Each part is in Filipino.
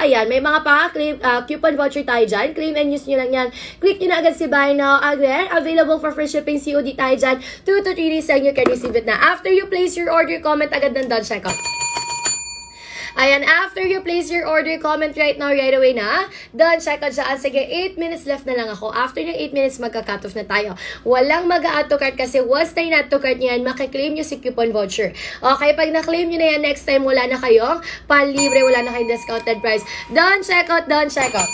Ayan, may mga pa-claim, coupon voucher tayo dyan. Claim and use nyo lang yan. Click nyo na agad si buy now. Again, available for free shipping COD tayo dyan. 2 to 3 days lang you can receive it na. After you place your order, comment agad ng done checkout. Ayan, after you place your order, comment right now, right away na. Done, check out dyan. Sige, 8 minutes left na lang ako. After yung 8 minutes, magka-cut off na tayo. Walang mag-a-add to cart kasi once na in-add to cart nyo yan, makiklaim nyo si coupon voucher. Okay, pag na-claim nyo na yan, next time, wala na kayong palibre, wala na kayong discounted price. Done, check out, done, check out.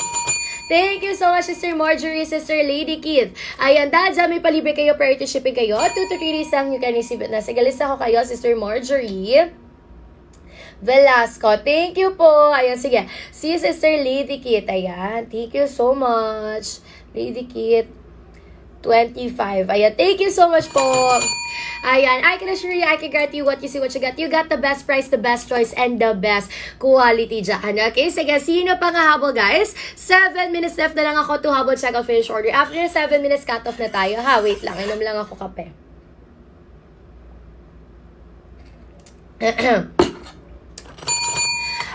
Thank you so much, Sister Marjorie, Sister Lady Keith. Ayan, dahil dyan may palibre kayo, priority shipping kayo. 2 to 3 days lang you can receive it na. Sige, lista ko kayo, Sister Marjorie Velasco. Thank you po. Ayan, sige. Si Sister Lady Kit. Ayan. Thank you so much. Lady Kit 25. Ayan. Thank you so much po. Ayan. I can assure you, I can guarantee what you see, what you got. You got the best price, the best choice, and the best quality dyan. Okay? Sige. Sino pang hahabol, guys? 7 minutes left na lang ako to habol check out finish order. After 7 minutes, cut off na tayo. Ha? Wait lang. Inom lang ako kape.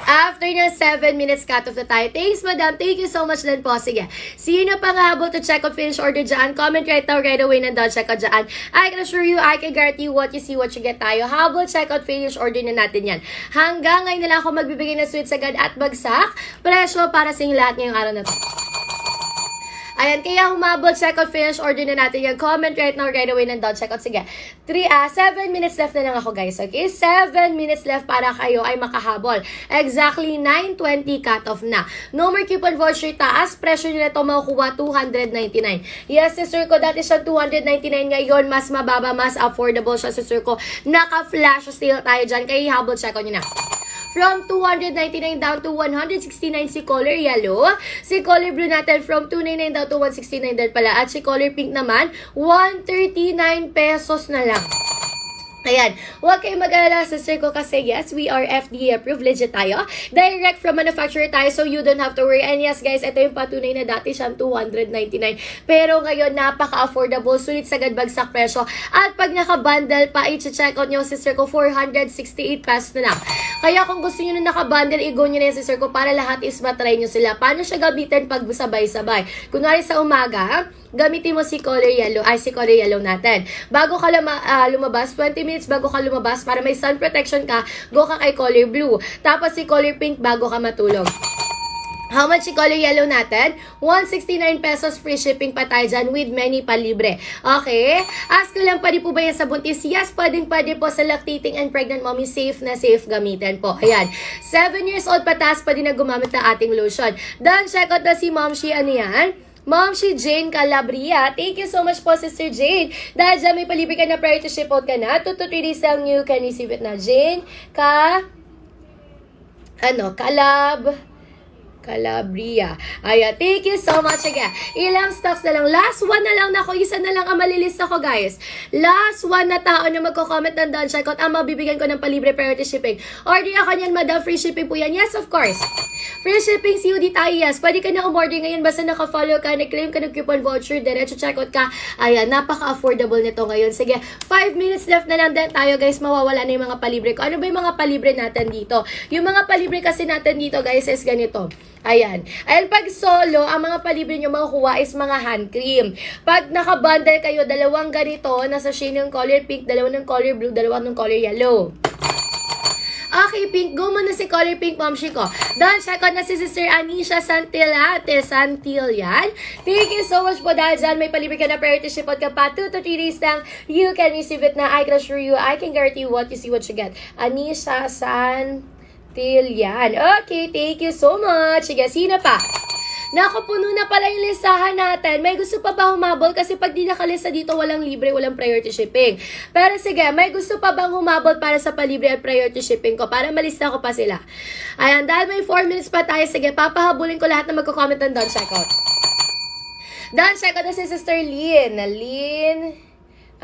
After na 7 minutes cut off na tayo. Thanks, madam. Thank you so much din po. Sige. Sino pang habol to check out finish order dyan? Comment right now, right away na doon. Check out dyan. I can assure you, I can guarantee what you see, what you get tayo. Habol check out finish order na natin yan. Hanggang ngayon na lang ako magbibigay ng sweet sagad at bagsak. Presyo para sa inyo lahat ngayong araw na to. Ayan, kaya humabol, check out, finish, order na natin yan. Comment right now, right away, nandun, check out. Sige, 7 minutes left na lang ako, guys. Okay, 7 minutes left para kayo ay makahabol. Exactly 9:20 cut off na. No more coupon voucher, taas. Presyo nyo na ito makukuha, 299. Yes, sister ko, dati siya 299 ngayon. Mas mababa, mas affordable siya, sister ko. Naka-flash sale tayo dyan. Kaya habol, check out nyo na. From 299 down to 169 si color yellow. Si color blue natin from 299 down to 169 din pala. At si color pink naman, 139 pesos na lang. Ayan, huwag kayong mag-alala, sister ko, kasi yes, we are FDA approved, legit tayo. Direct from manufacturer tayo, so you don't have to worry. And yes, guys, ito yung patunay na dati siyang 299. Pero ngayon, napaka-affordable, sulit sagad bagsak presyo. At pag naka-bundle pa, i-check out nyo, sister ko, 468 pesos na lang. Kaya kung gusto nyo na naka-bundle, i-go nyo na yung sister ko para lahat is matry nyo sila. Paano siya gamitin pag sabay-sabay? Kunwari sa umaga, gamitin mo si color yellow natin. Bago ka lumabas, 20 minutes bago ka lumabas, para may sun protection ka, go ka kay color blue. Tapos si color pink bago ka matulog. How much si color yellow natin? 169 pesos, free shipping pa tayo dyan with many palibre. Okay? Ask ko lang, pwede po ba yan sa buntis? Yes, pwede po sa lactating and pregnant mommy. Safe na safe gamitin po. Ayan. 7 years old patas, pwede na gumamit ng ating lotion. Done, check out na si Mom Shi, ano yan? Ma'am, si Jane Calabria. Thank you so much po, Sister Jane. Dahil dyan may palibre ka na prior to ship out ka na. 2 to 3 days lang you can receive it na. Jane Calabria. Ayan, thank you so much again. Ilang stocks na lang. Last one na lang na ako. Isa na lang ang malilista ko, guys. Last one na tao na magko-comment ng down checkout ang mabibigyan ko ng palibre priority shipping. Order ako niyan, madam. Free shipping po yan. Yes, of course. Free shipping COD tayo, yes. Pwede ka na umorder ngayon. Basta naka-follow ka, na-claim ka ng coupon voucher, diretso checkout ka. Ayan, napaka-affordable nito ngayon. Sige, 5 minutes left na lang din tayo, guys. Mawawala na yung mga palibre ko. Ano ba yung mga palibre natin dito? Yung mga palibre kasi natin dito, guys, is ganito. Ayan. Ayan, pag solo, ang mga palibre nyo makukuha is mga hand cream. Pag naka-bundle kayo, dalawang ganito, nasa shade ng color pink, dalawa ng color blue, dalawa ng color yellow. Okay, pink. Go muna si color pink, Mom Shi ko. Doon, check out na si Sister Anisha Santillan. Thank you so much po dahil dyan. May palibre ka na priority ship out ka pa. 2 to 3 days lang. You can receive it na. I can assure you, I can guarantee you what you see, what you get. Anisha Santillan. Okay, thank you so much. Sige, sino pa? Nakapuno na pala yung listahan natin. May gusto pa ba humabol? Kasi pag di nakalista dito, walang libre, walang priority shipping. Pero sige, may gusto pa bang humabol para sa palibre at priority shipping ko? Para malista ko pa sila. Ayan, dahil may 4 minutes pa tayo, sige, papahabulin ko lahat na magko-comment ng down checkout. Down checkout na si Sister Lynn.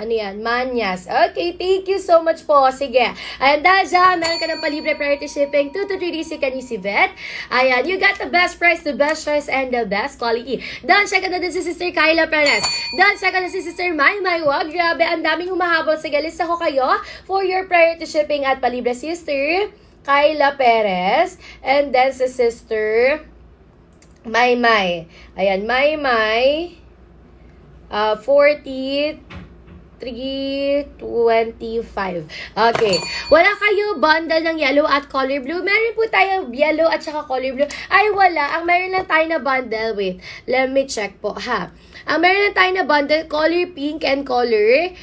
Ano yan? Manyas. Okay, thank you so much po. Sige. Ayan, dahil dyan, meron ka ng palibre priority shipping. 2 to 3 days you can receive it. Ayan, you got the best price, the best choice, and the best quality. Done, check out na din si Sister Kyla Perez. Done, check out na si Sister May. Wag, grabe, ang daming humahabol. Sige, lista ko kayo for your priority shipping at palibre, Sister Kyla Perez. And then si Sister Maymay. Ayan, Maymay. 4325. Okay. Wala kayo bundle ng yellow at color blue? Meron po tayo yellow at saka color blue. Ay, wala. Ang meron lang tayo na bundle. Wait. Let me check po, ha. Ang meron lang tayo na bundle, color pink and color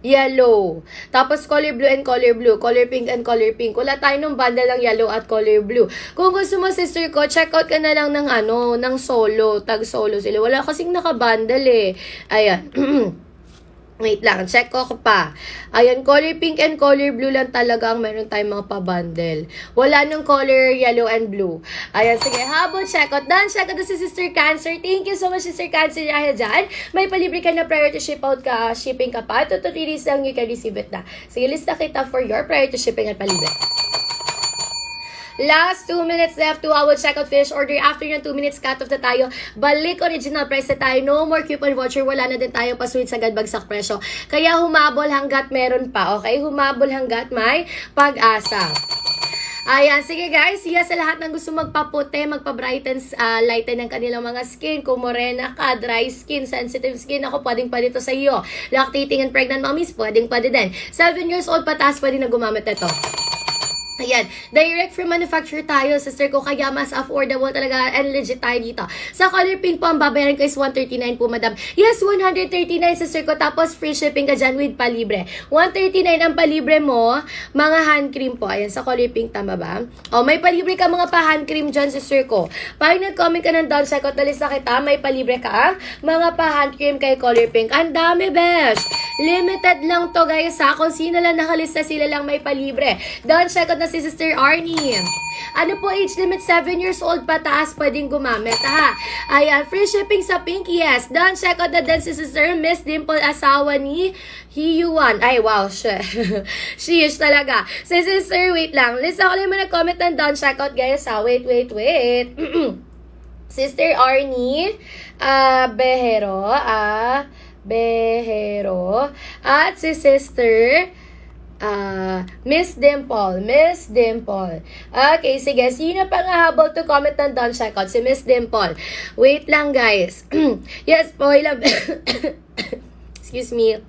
yellow. Tapos color blue and color blue. Color pink and color pink. Wala tayo ng bundle ng yellow at color blue. Kung gusto mo, sister ko, check out ka na lang ng ng solo. Tag solo sila. Wala kasing nakabundle eh. Ayan. Wait lang, check ko pa. Ayan, color pink and color blue lang talaga ang meron tayong mga pa-bundle. Wala nung color yellow and blue. Ayan, sige, habol, check out. Done, check out si Sister Cancer. Thank you so much, Sister Cancer. Dahil dyan, may palibre ka na prior to ship out ka, shipping ka pa. 2 to 3 days lang, you can receive it na. Sige, lista kita for your prior to shipping at palibre. Last 2 minutes left to our checkout finish order. After ng 2 minutes cut off na tayo, balik original price na tayo. No more coupon voucher. Wala na din tayo pa-sweet sa bagsak presyo. Kaya humabol hanggat meron pa. Okay? Humabol hanggat may pag-asa. Ayan, sige guys, yes, sa lahat ng gusto magpaputi, magpa-brighten, lighten ng kanilang mga skin. Kung morena ka, dry skin, sensitive skin, ako pwedeng pa dito sa iyo. Lactating and pregnant mommies, pwedeng pa din. 7 years old pataas, pwede na gumamit ito. Ayan, direct from manufacturer tayo, sister ko, kaya mas affordable talaga and legit tayo dito. Sa color pink po, ang babayaran ko is 139 po, madam. Yes, 139, sister ko, tapos free shipping ka dyan with palibre. 139 ang palibre mo, mga hand cream po. Ayan, sa color pink, tama ba? O, may palibre ka mga pa hand cream dyan, sister ko. Pag nag-comment ka ng down, check out na lista kita, may palibre ka mga pa hand cream kay color pink. Ang dami, besh! Limited lang to, guys, ha? Kung sino lang nakalista, sila lang may palibre. Down, check out na si Sister Arnie. Ano po, age limit 7 years old pataas, pwedeng gumamit, ha? Ayan, free shipping sa pink, yes. Down, check out na din si Sister Miss Dimple, asawa ni Hiyuan. Ay, wow, sheesh talaga. Si Sister, wait lang. Lista ko lang mo nag-comment ng down, check out, guys, ha? Wait. Sister Arnie, Behero, at si Sister Miss Dimple. Okay, sige. Sino pang habol to comment ng down checkout? Si Miss Dimple. Wait lang, guys. Yes po, excuse me.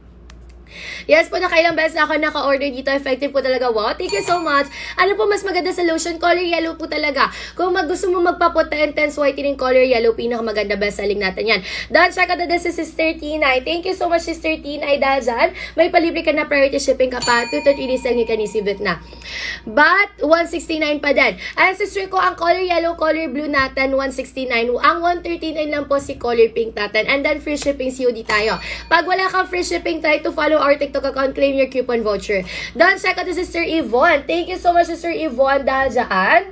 Yes po, nakailang beses na ako naka-order dito. Effective po talaga. Wow, thank you so much. Ano po mas maganda sa lotion? Color yellow po talaga. Kung gusto mo magpaputa, intense whitening, color yellow, pinakamaganda, best selling natin yan. Dahil check out na din si Sister Tinay. Thank you so much, Sister Tinay. Dahil dyan, may palibre ka na priority shipping ka pa. 2 to 3 days lang you can receive it na. But, 169 pa din. Ayan, sister ko, ang color yellow, color blue natin, 169. Ang 139 lang po si color pink natin. And then, free shipping COD tayo. Pag wala kang free shipping, try to follow our TikTok account, claim your coupon voucher. Done, check out to Sister Yvonne. Thank you so much, Sister Yvonne. Dahil dyan,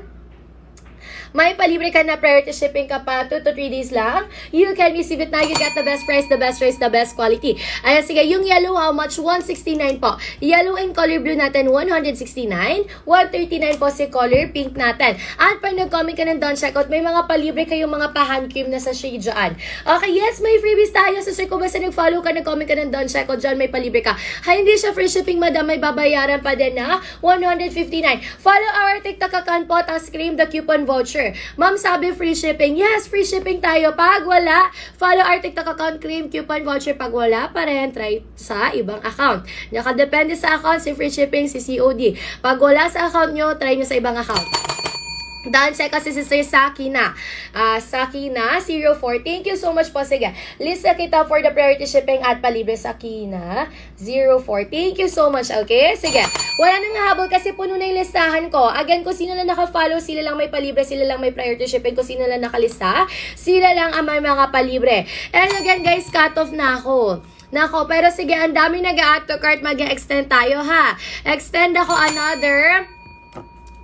may palibre ka na priority shipping ka pa, 2 to 3 days lang. You can receive it na. You get the best price, the best race, the best quality. Ayan, sige, yung yellow, how much? 169 po. Yellow and color blue natin, 169. 139 po si color pink natin. At pag nag-comment ka ng down checkout, may mga palibre kayong mga pa-hand cream na sa shade dyan. Okay, yes, may freebies tayo. So, sir, kung basta nag-follow ka, nag-comment ka ng down checkout dyan, may palibre ka. Hindi siya free shipping, madam. May babayaran pa din na 159. Follow our TikTok account po, tapos claim the coupon voucher. Ma'am, sabi free shipping. Yes, free shipping tayo. Pag wala, follow our TikTok account, claim coupon voucher. Pag wala pa rin, try sa ibang account. Nakadepende sa account, si free shipping, si COD. Pag wala sa account nyo, try nyo sa ibang account. Dahil check si Sister Sakina. Sakina 04. Thank you so much po. Sige. Lista kita for the priority shipping at palibre Sakina 04. Thank you so much. Okay? Sige. Wala nang habol kasi puno na yung listahan ko. Again, kung sino lang naka-follow, sila lang may palibre, sila lang may priority shipping. Kung sino lang nakalista, sila lang ang may mga palibre. And again, guys, cut off na ako. Nako, pero sige, ang dami nag-add to cart. Mag-extend tayo, ha? Extend ako another.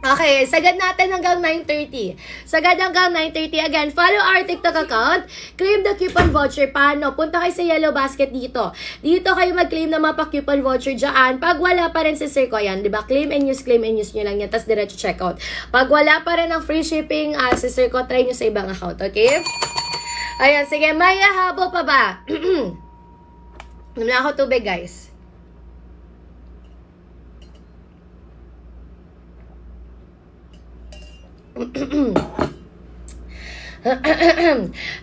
Okay, sagad natin hanggang 9:30. Sagad hanggang 9:30. Again, follow our TikTok account. Claim the coupon voucher. Paano? Punta kayo sa yellow basket dito. Dito kayo mag-claim ng mga pa-coupon voucher dyan. Pag wala pa rin si Sir ko yan, diba? Claim and use nyo lang yan. Tapos diretso checkout. Pag wala pa rin ang free shipping, si Sir ko, try nyo sa ibang account. Okay? Ayan, sige. May habol pa ba? Naman ako tubig, guys.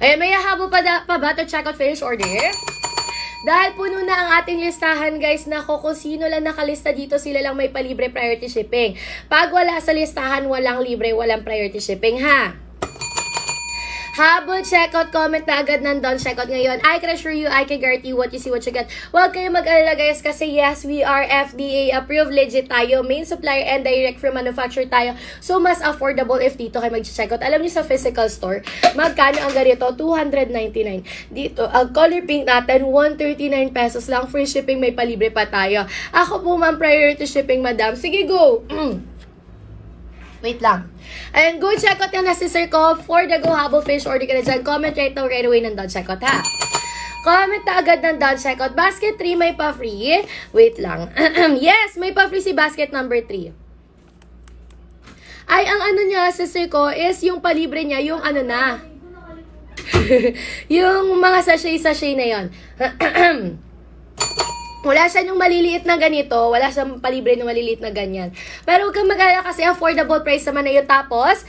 Ayan, may habo pa ba to check out finish order? Dahil puno na ang ating listahan, guys, nako, kung sino lang nakalista dito, sila lang may palibre priority shipping. Pag wala sa listahan, walang libre, walang priority shipping, ha? Habol checkout, comment na agad nandun. Checkout ngayon. I can assure you, I can guarantee what you see, what you get. Huwag kayo mag-alala, guys, kasi yes, we are FDA approved, legit tayo, main supplier and direct from manufacturer tayo. So, mas affordable if dito kayo mag-checkout. Alam niyo sa physical store, magkano ang ganito? 299. Dito, ang color pink natin, 139 pesos lang. Free shipping, may palibre pa tayo. Ako po, ma'am, priority shipping, madam. Sige, go! Wait lang. And go check out yung nasi-sir ko for the Go Habol Fish. Order ka na dyan. Comment right now, right away ng down checkout, ha? Comment na agad ng down checkout. Basket 3 may pa-free. Wait lang. Yes, may pa-free si basket number 3. Ay, ang ano niya, sir ko, is yung palibre niya, yung ano na. Yung mga sachet-sachet na yon. Wala siya yung maliliit na ganito. Wala siyang palibre ng maliliit na ganyan. Pero huwag kang mag-alala kasi affordable price naman na yun. Tapos,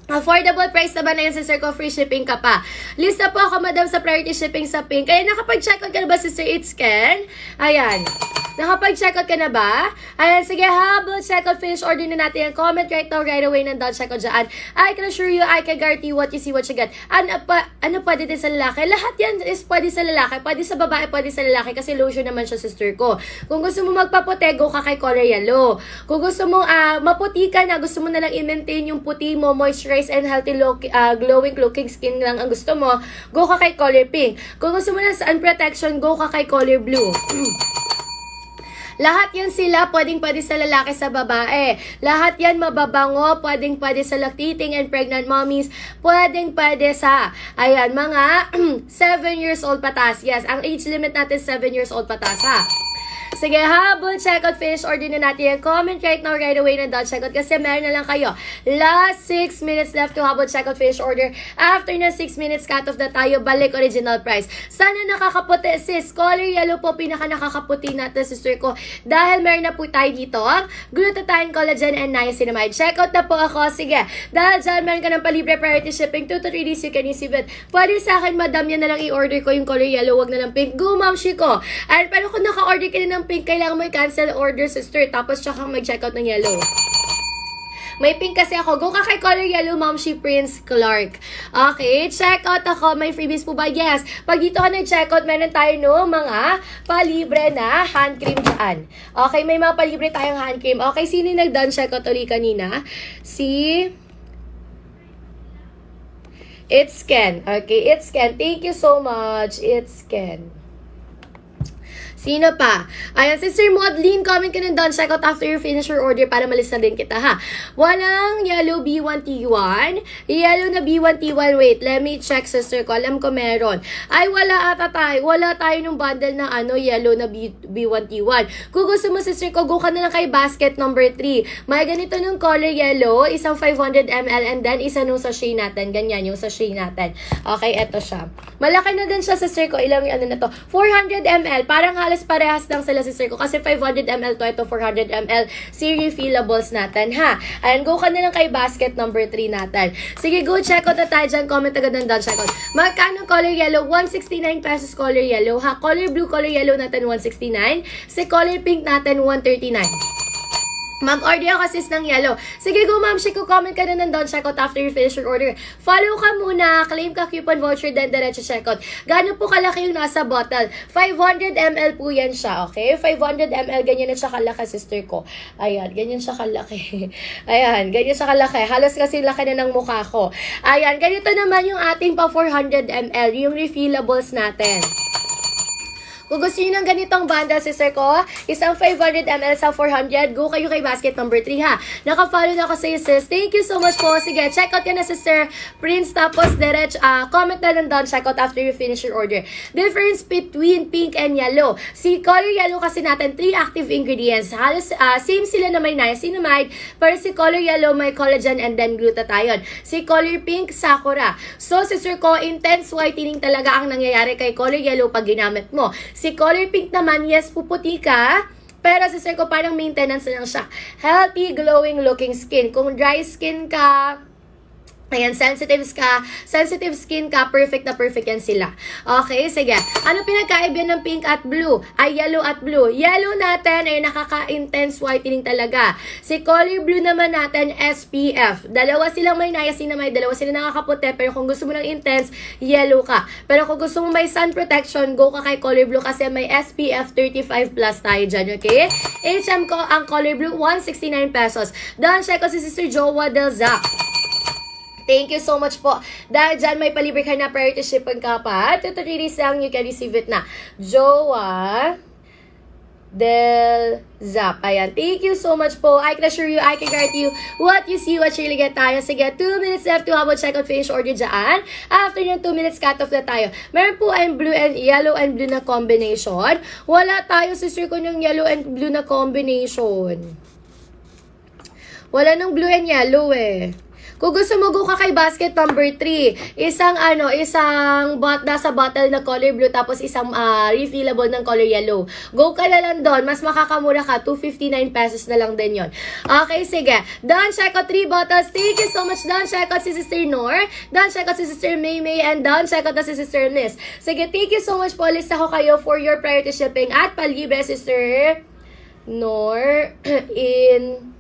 affordable price naman na yun, sister ko. Free shipping ka pa. Lista po ako, madam, sa priority shipping sa pink. Kaya nakapag-check out ka na ba, sister? It's Ken. Ayan. Nakapag-checkout ka na ba? Ayan, sige, habol checkout finish order na natin. Comment right now, right away ng down checkout dyan. I can assure you, I can guarantee what you see, what you get. Ano pwede din sa lalaki? Lahat yan is pwede sa lalaki. Pwede sa babae, pwede sa lalaki. Kasi lotion naman siya, sister ko. Kung gusto mo magpaputi, go ka kay Color Yellow. Kung gusto mo maputi ka na, gusto mo na lang i-maintain yung puti mo, moisturize and healthy glowing looking skin lang ang gusto mo, go ka kay Color Pink. Kung gusto mo na sun protection, go ka kay Color Blue. Lahat yan sila, pwede sa lalaki, sa babae. Lahat yan mababango, pwede sa lactating and pregnant mommies, pwede sa, ayan, mga 7 years old patas. Yes, ang age limit natin 7 years old patas, ha? Sige, habol, checkout, finish, order na natin yan. Comment right now, right away na down checkout kasi meron na lang kayo. Last 6 minutes left to habol, checkout, finish, order. After na 6 minutes, cut off na tayo, balik original price. Sana nakakaputi, sis. Color yellow po, pinaka nakakaputi natin, sister ko. Dahil meron na po tayo dito, glutathione, collagen, and niacinamide. Checkout na po ako. Sige, dahil dyan, meron ka ng palibre priority shipping, 2 to 3 days you can receive it. Pwede sa akin, madam, yan na lang i-order ko yung color yellow, wag na lang pink. Go, ma'am, shiko. And pero kung naka-order ka na ng pink, kailangan mo i-cancel order, sister, tapos tsaka mag-checkout ng yellow. May pink kasi ako. Go ka kay Color Yellow, Ma'am She Prince Clark. Okay, checkout ako. May freebies po ba? Yes. Pag dito ka nag-checkout, meron tayo mga palibre na hand cream dyan. Okay, may mga palibre tayong hand cream. Okay, sino yung nag-done checkout ulit kanina? Si It's Ken. Okay, It's Ken. Thank you so much. It's Ken. Sino pa? Ayan, Sister Maudlene, comment ka na doon. Check out after you finish your order para malista din kita, ha? Walang yellow B1T1. Yellow na B1T1. Wait, let me check, sister ko. Alam ko meron. Ay, wala ata tayo. Wala tayo nung bundle na yellow na B1T1. Kung gusto mo, sister ko, go ka na lang kay basket number 3. May ganito nung color yellow, isang 500 ml and then isa nung sachet natin. Ganyan, yung sachet natin. Okay, eto siya. Malaki na din siya, sister ko. Ilang na to? 400 ml. Parang halos parehas lang sila, sister ko. Kasi 500 ml to, ito 400 ml. Si refillables natin, ha? Ayan, go ka na lang kay basket number 3 natin. Sige, go check out na tayo dyan. Comment agad ng down check out. Magkano color yellow? 169 pesos color yellow, ha? Color blue, color yellow natin 169. Si color pink natin 139. Mag-order ako, sis, ng yellow. Sige, go, ma'am. Comment ka na ng down checkout after you finish your order. Follow ka muna. Claim ka coupon voucher, then diretso checkout. Gano'n po kalaki yung nasa bottle? 500 ml po yan siya, okay? 500 ml, ganyan na siya kalaki, sister ko. Ayan, ganyan siya kalaki. Ayan, ganyan siya kalaki. Halos kasi laki na ng mukha ko. Ayan, ganito naman yung ating pa 400 ml, yung refillables natin. Kung gusto nyo ng ganitong bundle, sister ko, isang 500 ml sa 400, go kayo kay basket number 3, ha? Naka-follow na ako sa iyo, sis. Thank you so much po. Sige, check out ka na, sister Prince, tapos comment na lang down, check out after you finish your order. Difference between pink and yellow. Si color yellow kasi natin, 3 active ingredients. Halos, same sila na may niacinamide, pero si color yellow may collagen and then glutathione. Si color pink, sakura. So, sister ko, intense whitening talaga ang nangyayari kay color yellow pag ginamit mo. Si color pink naman, yes, puputi ka, Pero sister ko, parang maintenance lang siya. Healthy, glowing looking skin. Kung dry skin ka, ayan, sensitive skin ka, perfect na perfect yan sila. Okay, sige. Ano pinagkaiba ng pink at blue? Ay, yellow at blue. Yellow natin ay nakaka-intense whitening talaga. Si color blue naman natin, SPF. Dalawa silang may niacinamide, dalawa silang nakakaputi, pero kung gusto mo ng intense, yellow ka. Pero kung gusto mo may sun protection, go ka kay color blue kasi may SPF 35 plus tayo dyan, okay? HM ko, ang color blue, 169 pesos. Doon, check ko si Sister Jowa Del Zac. Thank you so much po. Dahil dyan, may palibre ka na prior to shipping ka pa. 2 to 3 days lang, you can receive it na. Jowa Del Zap. Ayan. Thank you so much po. I can assure you, I can guarantee you, what you see, what you really get tayo. Sige, 2 minutes left to habang check out finish order dyan. After yung 2 minutes, cut off na tayo. Meron po ang blue and yellow and blue na combination. Wala tayo, sister ko, yung yellow and blue na combination. Wala nang blue and yellow eh. Kung gusto mo, go ka kay basket number 3. Isang nasa bottle na color blue, tapos isang refillable ng color yellow. Go ka na lang doon. Mas makakamura ka. 259 pesos na lang din yon. Okay, sige. Doon, check out 3 bottles. Thank you so much. Doon, check out si Sister Nor. Doon, check out si Sister Maymay. And doon, check out na si Sister Nis. Sige, thank you so much po. Lista ko kayo for your priority shipping at palibre, Sister Nor in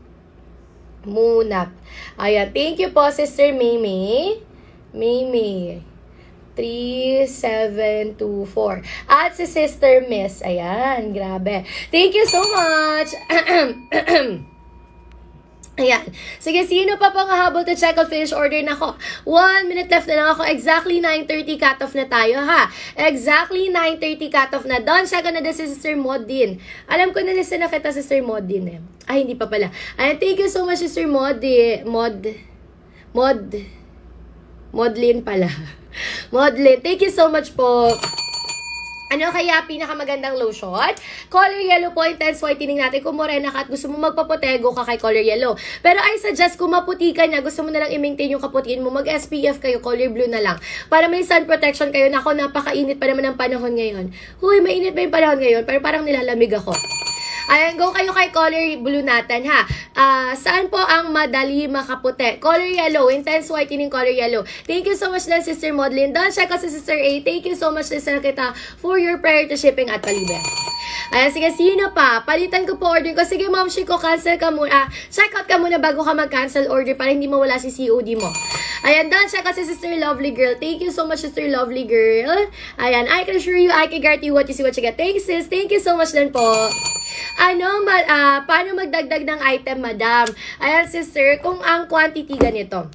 Munap. Ayan, thank you po, Sister Mimi. Mimi. 3724. At si Sister Miss. Ayan, grabe. Thank you so much. Ayan. Sige, sino pa pang habol to check out finish order na ko? 1 minute left na lang ako. Exactly 9:30 cut off na tayo, ha? Exactly 9:30 cut off na. Doon, check na si Sister Modin. Alam ko na listen na kita, Sister Modin eh. Ay, hindi pa pala. Ayan, thank you so much, Sister Modlin pala. Modlin. Thank you so much po. Ano kaya pinakamagandang lotion? Color yellow po, intense whitening natin. Kung morena ka at gusto mo magpaputego ka kay color yellow. Pero I suggest kung maputi ka na, gusto mo na lang i-maintain yung kaputiin mo, mag-SPF kayo, color blue na lang. Para may sun protection kayo. Nako, napakainit pa naman ang panahon ngayon. Huy, mainit ba yung panahon ngayon? Pero parang nilalamig ako. Ayan, go kayo kay color blue natin, ha? Saan po ang madali makaputi? Color yellow, intense whitening color yellow. Thank you so much din, Sister Modlin. Doon, check out si Sister A. Thank you so much, Sister kita, for your prior to shipping at palibre. Ayan, sige, sino pa? Palitan ko po order ko. Sige, Ma'am Shiko, cancel ka muna. Check out ka muna bago ka mag-cancel order para hindi mawala si COD mo. Ayan, doon, check out si Sister Lovely Girl. Thank you so much, Sister Lovely Girl. Ayan, I can assure you, I can guarantee you what you see, what you get. Thanks, sis. Thank you so much din po. Paano magdagdag ng item, madam? Ayan, sister, kung ang quantity ganito.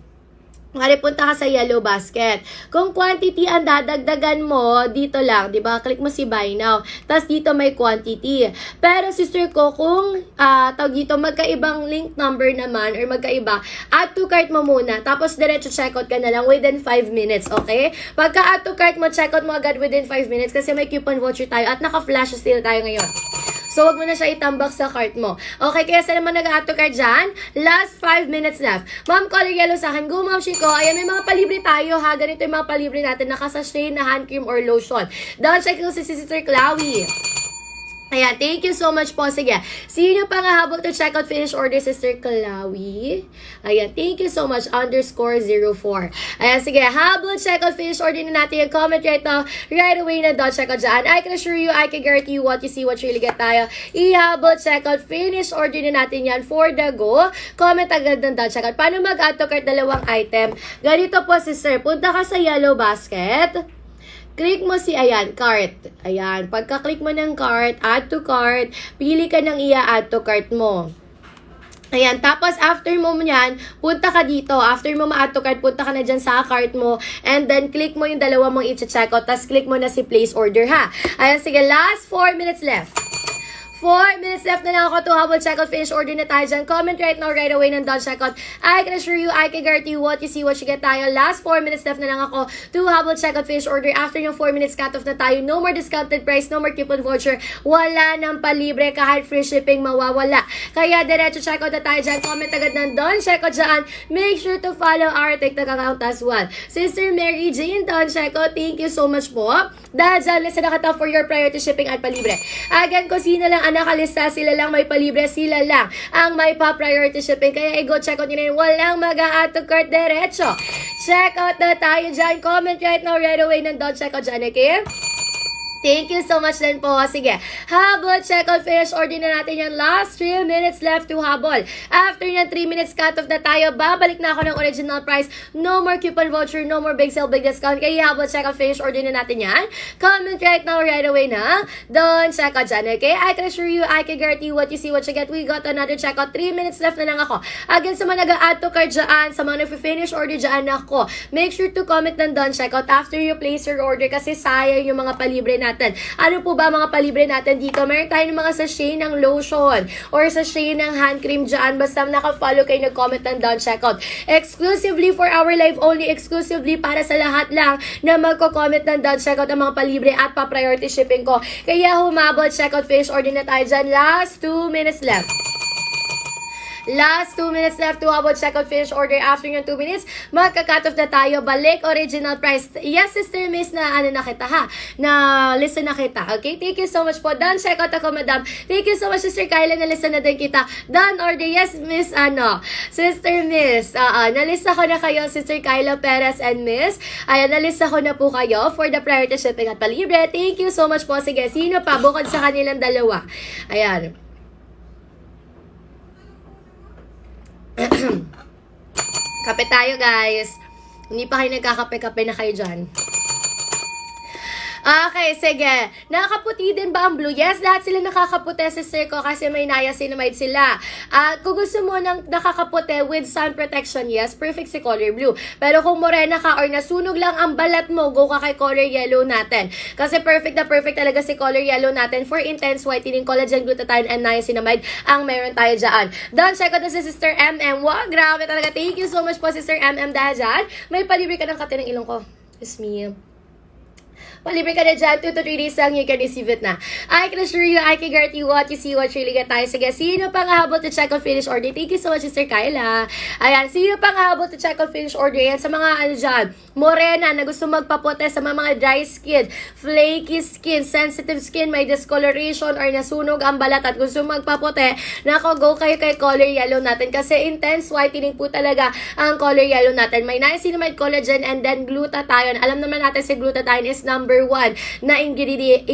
Mari, punta ka sa yellow basket. Kung quantity ang dadagdagan mo, dito lang, di ba? Click mo si buy now. Tapos dito may quantity. Pero sister ko, kung tawag dito, magkaibang link number naman or magkaiba, add to cart mo muna. Tapos diretso checkout ka na lang within 5 minutes, okay? Pagka add to cart mo, checkout mo agad within 5 minutes kasi may coupon voucher tayo at naka-flash sale tayo ngayon. So, wag mo na siya itambak sa cart mo. Okay, kaya sa naman nag-add to cart dyan, last 5 minutes left. Ma'am, color yellow sa akin. Go, Ma'am Shiko. Ayan, may mga palibre tayo, ha? Ganito yung mga palibre natin. Nakasashay na hand cream or lotion. Down, check ko si Sister Chloe. Ayan, thank you so much po. Sige, sino pa nga habol to check out finish order, Sister Chloe? Ayan, thank you so much, _04. Ayan, sige, habol check out finish order na natin. Comment right now, right away na doon, check out dyan. I can assure you, I can guarantee you what you see, what you really get tayo. I-habol check out finish order na natin yan for the go. Comment agad ng down, check out. Paano mag-add to cart dalawang item? Ganito po, sister, punta ka sa yellow basket. Click mo si, ayan, cart. Ayan, pagka-click mo ng cart, add to cart, pili ka ng i-add to cart mo. Ayan, tapos after mo yan, punta ka dito. After mo ma-add to cart, punta ka na dyan sa cart mo. And then, click mo yung dalawa mong i-checkout. Tapos, click mo na si place order, ha? Ayan, sige, last 4 minutes left. 4 minutes left na lang ako to habol checkout finish order na tayo dyan. Comment right now, right away ng done checkout. I can assure you, I can guarantee you what you see, what you get tayo. Last 4 minutes left na lang ako to habol checkout finish order. After yung 4 minutes cut off na tayo, no more discounted price, no more coupon voucher. Wala nang palibre, kahit free shipping mawawala. Kaya diretso checkout na tayo dyan. Comment agad ng done checkout dyan. Make sure to follow our TikTok account as well. Sister Mary Jane, done checkout. Thank you so much po. Dahil dyan, listen na kita for your priority shipping at palibre. Again, kung sino lang nakalista, sila lang may palibre, sila lang ang may pa-priority shipping. Kaya i-go check out nyo na yun. Walang mag-a-add to cart diretso. Check out na tayo dyan. Comment right now, right away. Nandun, check out dyan, okay? Thank you so much din po. Sige, habol, check out, finish, order na natin yan. Last 3 minutes left to habol. After yan, 3 minutes cut off na tayo. Babalik na ako ng original price. No more coupon voucher, no more big sale, big discount. Kaya habol, check out, finish, order na natin yan. Comment right now, right away na. Don't check out dyan, okay? I can assure you, I can guarantee what you see, what you get. We got another check out. 3 minutes left na lang ako. Again, sa mga nag-add to cart dyan, sa mga nag-finish order dyan ako, make sure to comment ng don't check out after you place your order kasi sayang yung mga palibre natin. Ano po ba mga palibre natin dito? Meron tayo ng mga sachet ng lotion or sachet ng hand cream dyan. Basta naka-follow kayo, nag-comment ng down checkout. Exclusively for our live only, exclusively para sa lahat lang na magko-comment ng down checkout ang mga palibre at pa-priority shipping ko. Kaya humabot, checkout, finish, order na tayo dyan. Last 2 minutes left. Last 2 minutes left to about checkout, finish order. After yung 2 minutes, magka-cut off na tayo. Balik original price. Yes, Sister Miss, na ano na kita ha? Na listen na kita. Okay? Thank you so much po. Done checkout ako, madam. Thank you so much, Sister Kyla. Na-listen na din kita. Done order. Yes, Miss, Sister Miss. Nalista ko na kayo, Sister Kyla Perez and Miss. Ayan, nalista ko na po kayo for the priority shipping at palibre. Thank you so much po. Sige, sino pa? Bukod sa kanilang dalawa. Ayan. Kape tayo, guys. Hindi pa kayo nagkakape-kape na kayo dyan. Okay, sige. Nakakaputi din ba ang blue? Yes, lahat sila nakakaputi, sister ko, kasi may niacinamide sila. Kung gusto mo ng nakakaputi with sun protection, yes, perfect si color blue. Pero kung morena ka or nasunog lang ang balat mo, go ka kay color yellow natin. Kasi perfect na perfect talaga si color yellow natin for intense whitening, collagen, glutathione, and niacinamide ang meron tayo dyan. Don't check out na si Sister MM. Wow, grabe talaga. Thank you so much po, Sister MM, dahil dyan. May palibre ka ng kate ng ilong ko. Excuse me. Palibre ka na dyan, 2 to 3 days lang, you can receive it na. I can assure you, I can guarantee what you see, what really get tayo. Sige, sino pang habol to check out, finish order? Thank you so much, Sister Kyla. Ayan, sino pang habol to check out, finish order? Yan, sa mga ano dyan, morena, na gusto magpapote, sa mga dry skin, flaky skin, sensitive skin, may discoloration, or nasunog ang balat at gusto magpapote, nako, go kayo kay color yellow natin. Kasi intense whitening po talaga ang color yellow natin. May niacinamide, collagen, and then glutathione. Alam naman natin si glutathione is number 1 na ingredient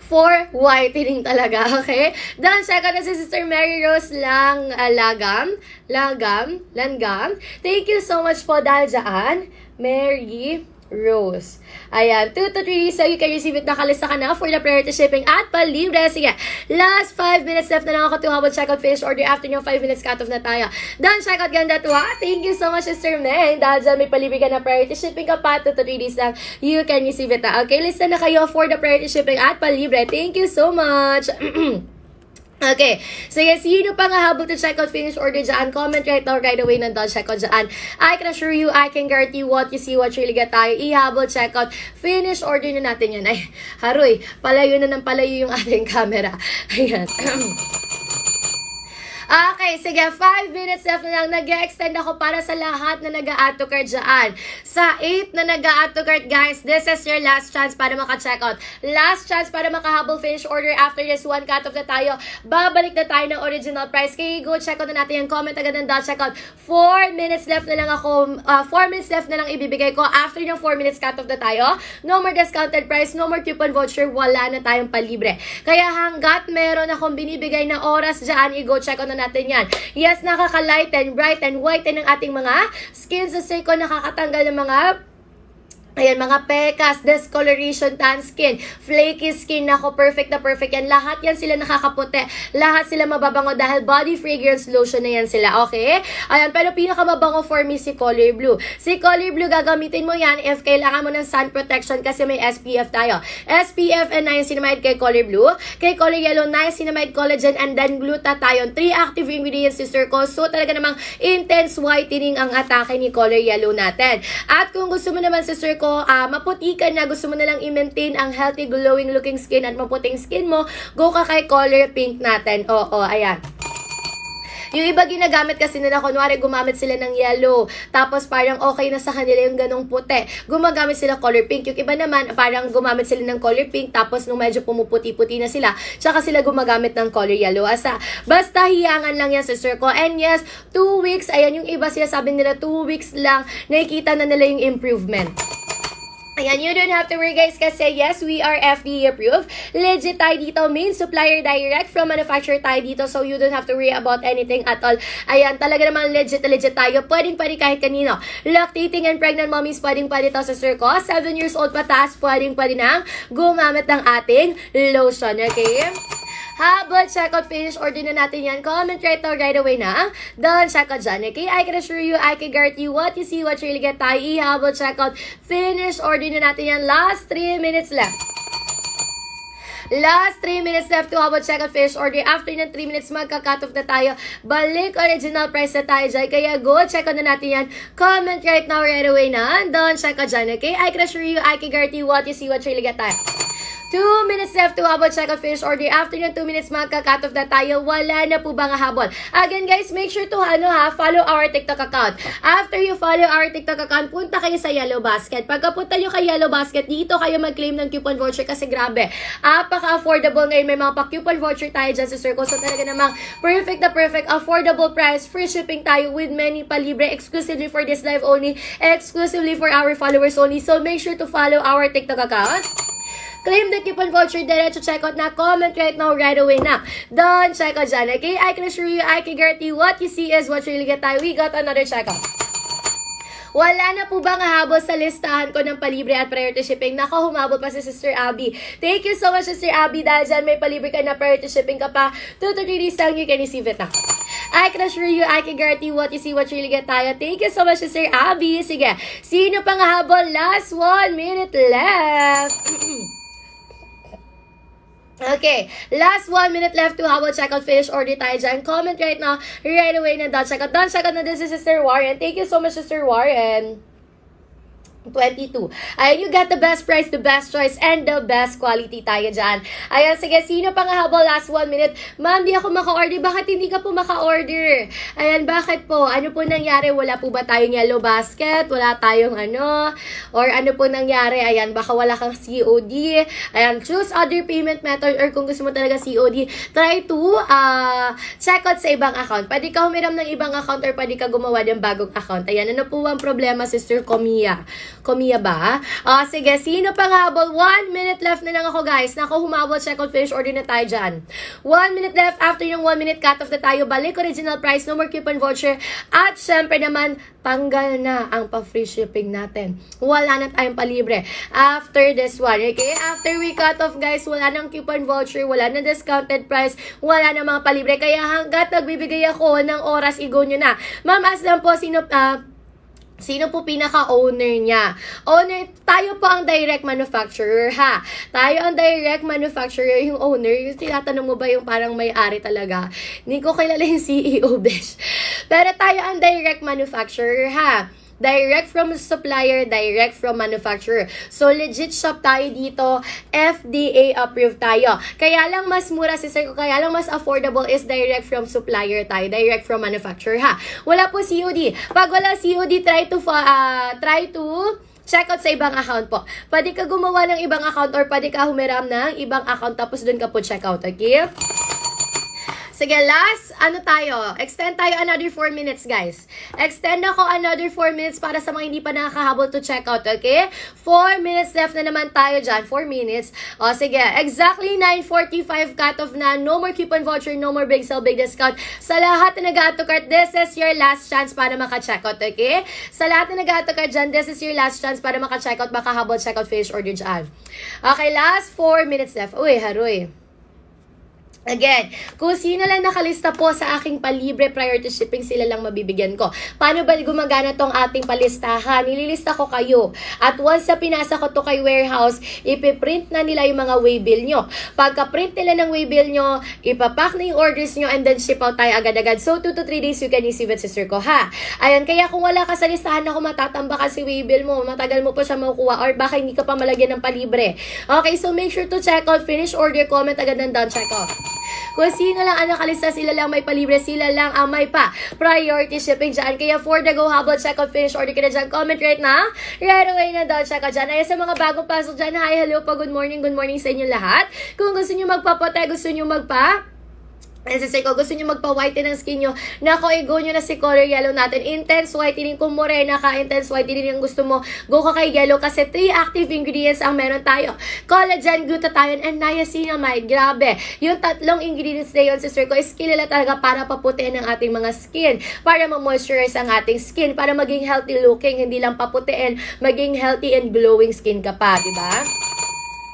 for whitening talaga, okay? Then, second na si Sister Mary Rose Langgam. Thank you so much po dahil dyan, Mary Rose. Ayan, 2 to 3 days, so you can receive it. Nakalista ka na for the priority shipping at palibre. Sige, last 5 minutes left na lang ako to habang checkout, finish order. After yung 5 minutes cut off na tayo. Done checkout, ganda to ha. Thank you so much, Sister Meng. Dahil dyan may palibre ka na priority shipping ka pa, 2 to 3 days lang, you can receive it ha. Okay, lista na kayo for the priority shipping at palibre. Thank you so much. Okay, sige, sino pa nga habang to check out, finish order dyan? Comment right now, right away nandun, check out dyan. I can assure you, I can guarantee what you see, what really get tayo. Ihabol, check out, finish order na natin yan. Ay, haroy, palayo na ng palayo yung ating camera. Ayan. Okay, sige, 5 minutes left na lang. Nag-extend ako para sa lahat na nag-a-add to cart dyan. Sa 8 na nag-a-add to cart, guys, this is your last chance para maka-check out. Last chance para makahabol finish order. After this one cut off na tayo, babalik na tayo ng original price. Kaya go check out na natin yung comment agad ng check out. 4 minutes left na lang ako. 4 minutes left na lang ibibigay ko. After yung 4 minutes cut off na tayo, no more discounted price, no more coupon voucher, wala na tayong palibre. Kaya hanggat meron akong binibigay na oras dyan, i-go check out na natin yan. Yes, nakaka-lighten, brighten, whiten ang ating mga skin sa ko, nakakatanggal ng mga mga pekas, discoloration, tan skin, flaky skin, nako, perfect na perfect yan. Lahat yan sila nakakaputi. Lahat sila mababango dahil body fragrance lotion na yan sila, okay? Ayan, pero pinakamabango for me si Color Blue. Si Color Blue, gagamitin mo yan if kailangan mo ng sun protection kasi may SPF tayo. SPF and niacinamide kay Color Blue. Kay Color Yellow, niacinamide, collagen, and then glutathione. 3 active ingredients, sister ko. So, talaga namang intense whitening ang atake ni Color Yellow natin. At kung gusto mo naman, sister ko, maputi ka na, gusto mo na lang i-maintain ang healthy, glowing looking skin at maputing skin mo, go ka kay color pink natin. Oo, ayan. Yung iba ginagamit kasi nila, kunwari gumamit sila ng yellow, tapos parang okay na sa kanila yung ganong puti. Gumagamit sila color pink. Yung iba naman, parang gumamit sila ng color pink, tapos nung medyo pumuputi-puti na sila, tsaka sila gumagamit ng color yellow. Basta hiyangan lang yan, sister ko. And yes, 2 weeks, ayan yung iba sila sabi nila, 2 weeks lang, nakikita na nila yung improvement. Ayan, you don't have to worry guys kasi yes, we are FDA approved. Legit tayo dito, main supplier direct from manufacturer tayo dito, so you don't have to worry about anything at all. Ayan, talaga naman legit tayo. Pwedeng kahit kanino. Lactating and pregnant mommies, pwedeng to sa sir ko. 7 years old pataas, pwede nang gumamit ng ating lotion, okay? Habang checkout finish, order na natin yan. Comment right away na. Don't checkout dyan. Okay? I can assure you, I can guarantee you what you see, what you really get tayo. Habang checkout finish, order na natin yan. Last 3 minutes left. Last 3 minutes left to habang checkout finish order. After ng 3 minutes, magka-cut off na tayo. Balik original price na tayo dyan. Kaya go, check out na natin yan. Comment right now, right away na. Don't check out dyan, okay? I can assure you, I can guarantee what you see, what you really get tayo. 2 minutes left to habol checkout finish order. After ng 2 minutes, magka-cut off na tayo. Wala na po ba nga habol? Again guys, make sure to follow our TikTok account. After you follow our TikTok account, punta kayo sa Yellow Basket. Pagkapunta nyo kay Yellow Basket, dito kayo mag-claim ng coupon voucher kasi grabe. Apaka-affordable ngayon. May mga pa-coupon voucher tayo dyan sa Circle. So talaga namang perfect na perfect. Affordable price. Free shipping tayo with many palibre. Exclusively for this live only. Exclusively for our followers only. So make sure to follow our TikTok account. Claim the coupon voucher, diretso checkout na. Comment right now, right away na. Don't check out dyan, okay? I can assure you, I can guarantee what you see is what you really get tayo. We got another checkout. Wala na po ba nga habol sa listahan ko ng palibre at priority shipping? Nako, humabol pa si Sister Abby. Thank you so much, Sister Abby. Dahil dyan may palibre ka na priority shipping ka pa. 2 to 3 days lang, you can receive it na. I can assure you, I can guarantee what you see, what you really get tayo. Thank you so much, Sister Abby. Sige, sino pa nga habol? Last 1 minute left. Okay, last 1 minute left to habol checkout finish order tayo dyan. Comment right now, right away na done checkout. Done checkout na din si Sister Warren. Thank you so much, Sister Warren. 22. Ayan, you got the best price, the best choice, and the best quality tayo dyan. Ayan, sige, sino pa nga habol last 1 minute? Ma'am, di ako maka-order. Bakit hindi ka po maka-order? Ayan, bakit po? Ano po nangyari? Wala po ba tayong Yellow Basket? Wala tayong Or ano po nangyari? Ayan, baka wala kang COD. Ayan, choose other payment method or kung gusto mo talaga COD, try to check out sa ibang account. Pwede ka humiram ng ibang account or pwede ka gumawa ng bagong account. Ayan, ano po ang problema, Sister Comia? Comia ba? Sige, sino pang habol? 1 minute left na lang ako, guys. Nako, humabol, checkout, finish order na tayo dyan. 1 minute left. After yung 1 minute cut off na tayo, balik original price, no more coupon voucher. At syempre naman, tanggal na ang pa-free shipping natin. Wala na tayong palibre. After this one, okay? After we cut off, guys, wala nang coupon voucher, wala nang discounted price, wala nang mga palibre. Kaya hanggat nagbibigay ako ng oras, i-go nyo na. Ma'am, as lang po, sino po pinaka-owner niya? Owner, tayo po ang direct manufacturer, ha? Tayo ang direct manufacturer, yung owner. Yung tinatanong mo ba yung parang may-ari talaga? Hindi ko kilala yung CEO, besh. Pero tayo ang direct manufacturer, ha? Direct from supplier, direct from manufacturer. So, legit shop tayo dito. FDA approved tayo. Kaya lang mas mura, sister ko, kaya lang mas affordable is direct from supplier tayo. Direct from manufacturer, ha? Wala po COD. Pag wala COD, try to check out sa ibang account po. Pwede ka gumawa ng ibang account or pwede ka humiram ng ibang account tapos dun ka po check out, okay? Sige, last, extend tayo another 4 minutes, guys. Extend ako another 4 minutes para sa mga hindi pa nakakahabol to check out, okay? 4 minutes left na naman tayo dyan, 4 minutes. O, sige, exactly 9:45 cut-off na, no more coupon voucher, no more big sale, big discount. Sa lahat na nag-add to cart, this is your last chance para maka-check out, okay? Sa lahat na nag-add to cart dyan, this is your last chance para maka-check out, makahabol, check out, finish order dyan. Okay, last 4 minutes left. Uy, haroy. Again, kung sino lang nakalista po sa aking palibre priority shipping, sila lang mabibigyan ko. Paano ba gumagana tong ating palistahan? Nililista ko kayo. At once na pinasa ko to kay warehouse, ipiprint na nila yung mga waybill nyo. Pagka-print nila ng waybill nyo, ipapack na yung orders nyo and then ship out tayo agad-agad. So, 2 to 3 days you can receive it, sister ko, ha? Ayan, kaya kung wala ka sa listahan ako, matatambakan si waybill mo, matagal mo po siya makukuha or baka hindi ka pa malagyan ng palibre. Okay, so make sure to check out, finish order, comment agad ng done check out. Kung sino lang ang nakalista, sila lang may palibre, sila lang ang may pa priority shipping dyan. Kaya for the go, habol, check out, finish order ka na dyan. Comment right na. Right away na daw, check out dyan. Ay, sa mga bagong pasok dyan, hi, hello po, good morning sa inyo lahat. Kung gusto nyo magpapote, gusto nyo magpa ko, gusto nyo magpa-whiten ng skin nyo, nako, i-go nyo na si color yellow natin. Intense whitening, kung morena ka, intense whitening yung gusto mo, go ka kay yellow kasi 3 active ingredients ang meron tayo. Collagen, glutathione, and niacinamide. Grabe. Yung tatlong ingredients na yun, sister ko, is kilala talaga para paputiin ang ating mga skin, para ma-moisturize ang ating skin, para maging healthy looking, hindi lang paputiin, maging healthy and glowing skin ka pa, diba?